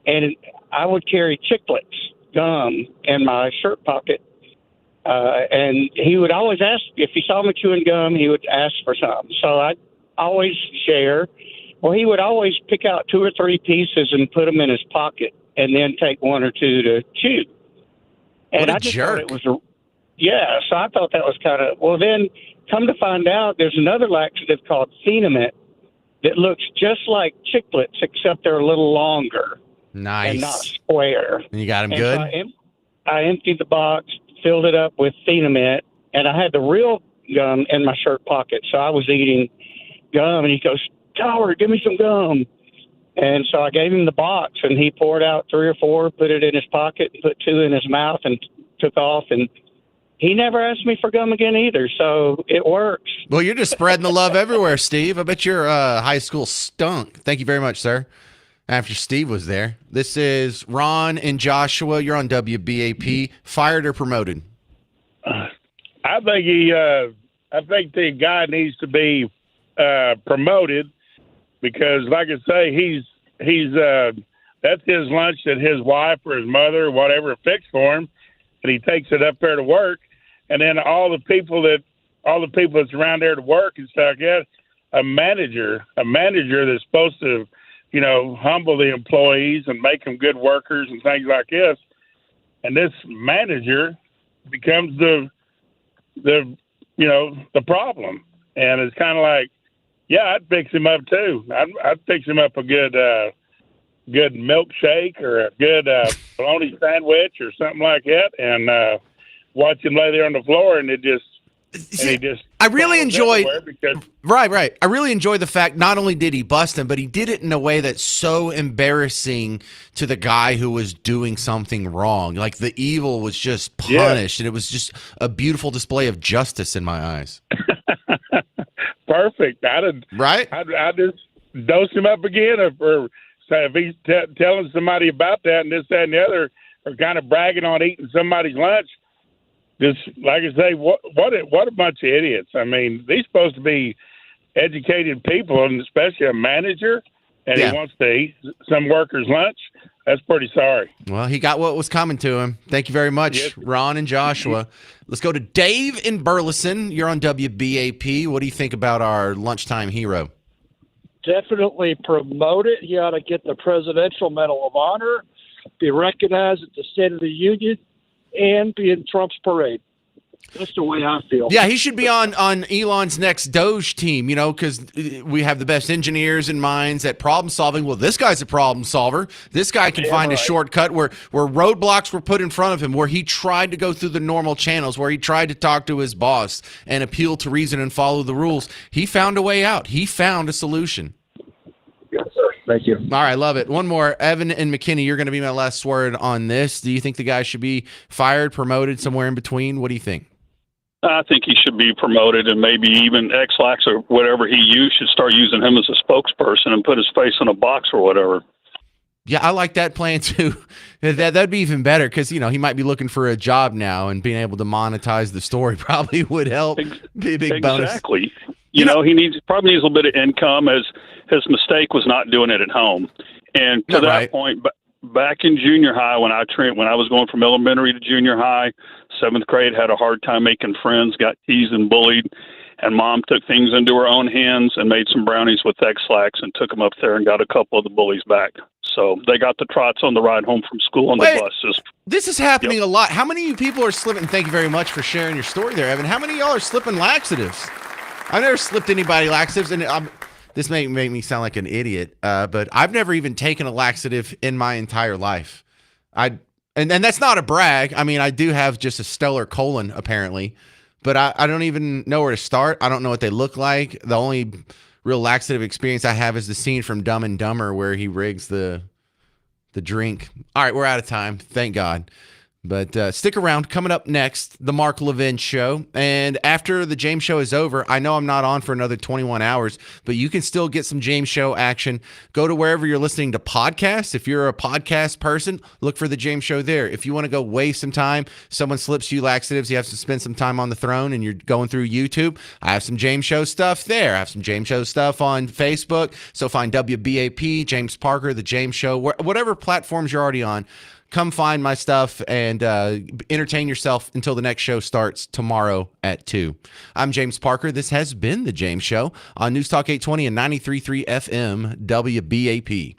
and I would carry chiclets, gum, in my shirt pocket. And he would always ask, if he saw me chewing gum, he would ask for some. So I'd always share. Well, he would always pick out 2 or 3 pieces and put them in his pocket, and then take 1 or 2 to chew. And I just thought it was yeah, so I thought that was kind of, well, then come to find out there's another laxative called Phenamid that looks just like chiclets, except they're a little longer. Nice. And not square. And you got him And good? So I emptied the box, filled it up with Phenamid, and I had the real gum in my shirt pocket. So I was eating gum, and he goes, Howard, give me some gum. And so I gave him the box, and he poured out 3 or 4, put it in his pocket, and put 2 in his mouth, and took off. And he never asked me for gum again either, so it works. Well, you're just spreading the love everywhere, Steve. I bet your high school stunk. Thank you very much, sir. After Steve was there. This is Ron and Joshua. You're on WBAP. Fired or promoted? I think the guy needs to be promoted, because, like I say, he's that's his lunch that his wife or his mother or whatever fixed for him, and he takes it up there to work. And then all the people that's around there to work and stuff, yeah, a manager that's supposed to, humble the employees and make them good workers and things like this. And this manager becomes the problem. And it's kind of like, yeah, I'd fix him up too. I'd fix him up a good milkshake or a good bologna sandwich or something like that, and watch him lay there on the floor, and I really enjoyed right. I really enjoyed the fact not only did he bust him, but he did it in a way that's so embarrassing to the guy who was doing something wrong. Like the evil was just punished, and it was just a beautiful display of justice in my eyes. Perfect. I'd just dose him up again, or if he's telling somebody about that and this, that, and the other, or kind of bragging on eating somebody's lunch. Just like I say, what a bunch of idiots. I mean, they're supposed to be educated people, and especially a manager, and he wants to eat some worker's lunch. That's pretty sorry. Well, he got what was coming to him. Thank you very much, Ron and Joshua. Let's go to Dave in Burleson. You're on WBAP. What do you think about our lunchtime hero? Definitely promote it. He ought to get the Presidential Medal of Honor, be recognized at the State of the Union, and be in Trump's parade. That's the way I feel. Yeah, he should be on Elon's next Doge team, because we have the best engineers and minds at problem solving. Well, this guy's a problem solver. This guy can find a shortcut where roadblocks were put in front of him, where he tried to go through the normal channels, where he tried to talk to his boss and appeal to reason and follow the rules. He found a way out. He found a solution. Yes, sir. Thank you. All right, love it. One more. Evan and McKinney, you're going to be my last word on this. Do you think the guy should be fired, promoted, somewhere in between? What do you think? I think he should be promoted, and maybe even X-Lax or whatever he used should start using him as a spokesperson and put his face in a box or whatever. Yeah, I like that plan too. That'd be even better because, he might be looking for a job now, and being able to monetize the story probably would help. Be a big bonus. Exactly. He probably needs a little bit of income, as his mistake was not doing it at home. And to that point, back in junior high, when I was going from elementary to junior high, 7th grade, had a hard time making friends, got teased and bullied, and Mom took things into her own hands and made some brownies with X-Lax and took them up there and got a couple of the bullies back. So they got the trots on the ride home from school on the buses. This is happening a lot. How many of you people are slipping? Thank you very much for sharing your story there, Evan. How many of y'all are slipping laxatives? I've never slipped anybody laxatives, and this may make me sound like an idiot, but I've never even taken a laxative in my entire life. And that's not a brag. I mean, I do have just a stellar colon, apparently, but I don't even know where to start. I don't know what they look like. The only real laxative experience I have is the scene from Dumb and Dumber where he rigs the drink. All right, we're out of time. Thank God. But stick around. Coming up next, the Mark Levin Show. And after the James Show is over, I know I'm not on for another 21 hours, but you can still get some James Show action. Go to wherever you're listening to podcasts. If you're a podcast person, look for the James Show there. If you want to go waste some time, someone slips you laxatives, you have to spend some time on the throne, and you're going through YouTube, I have some James Show stuff there. I have some James Show stuff on Facebook. So find WBAP, James Parker, the James Show, whatever platforms you're already on. Come find my stuff and entertain yourself until the next show starts tomorrow at 2. I'm James Parker. This has been The James Show on News Talk 820 and 93.3 FM WBAP.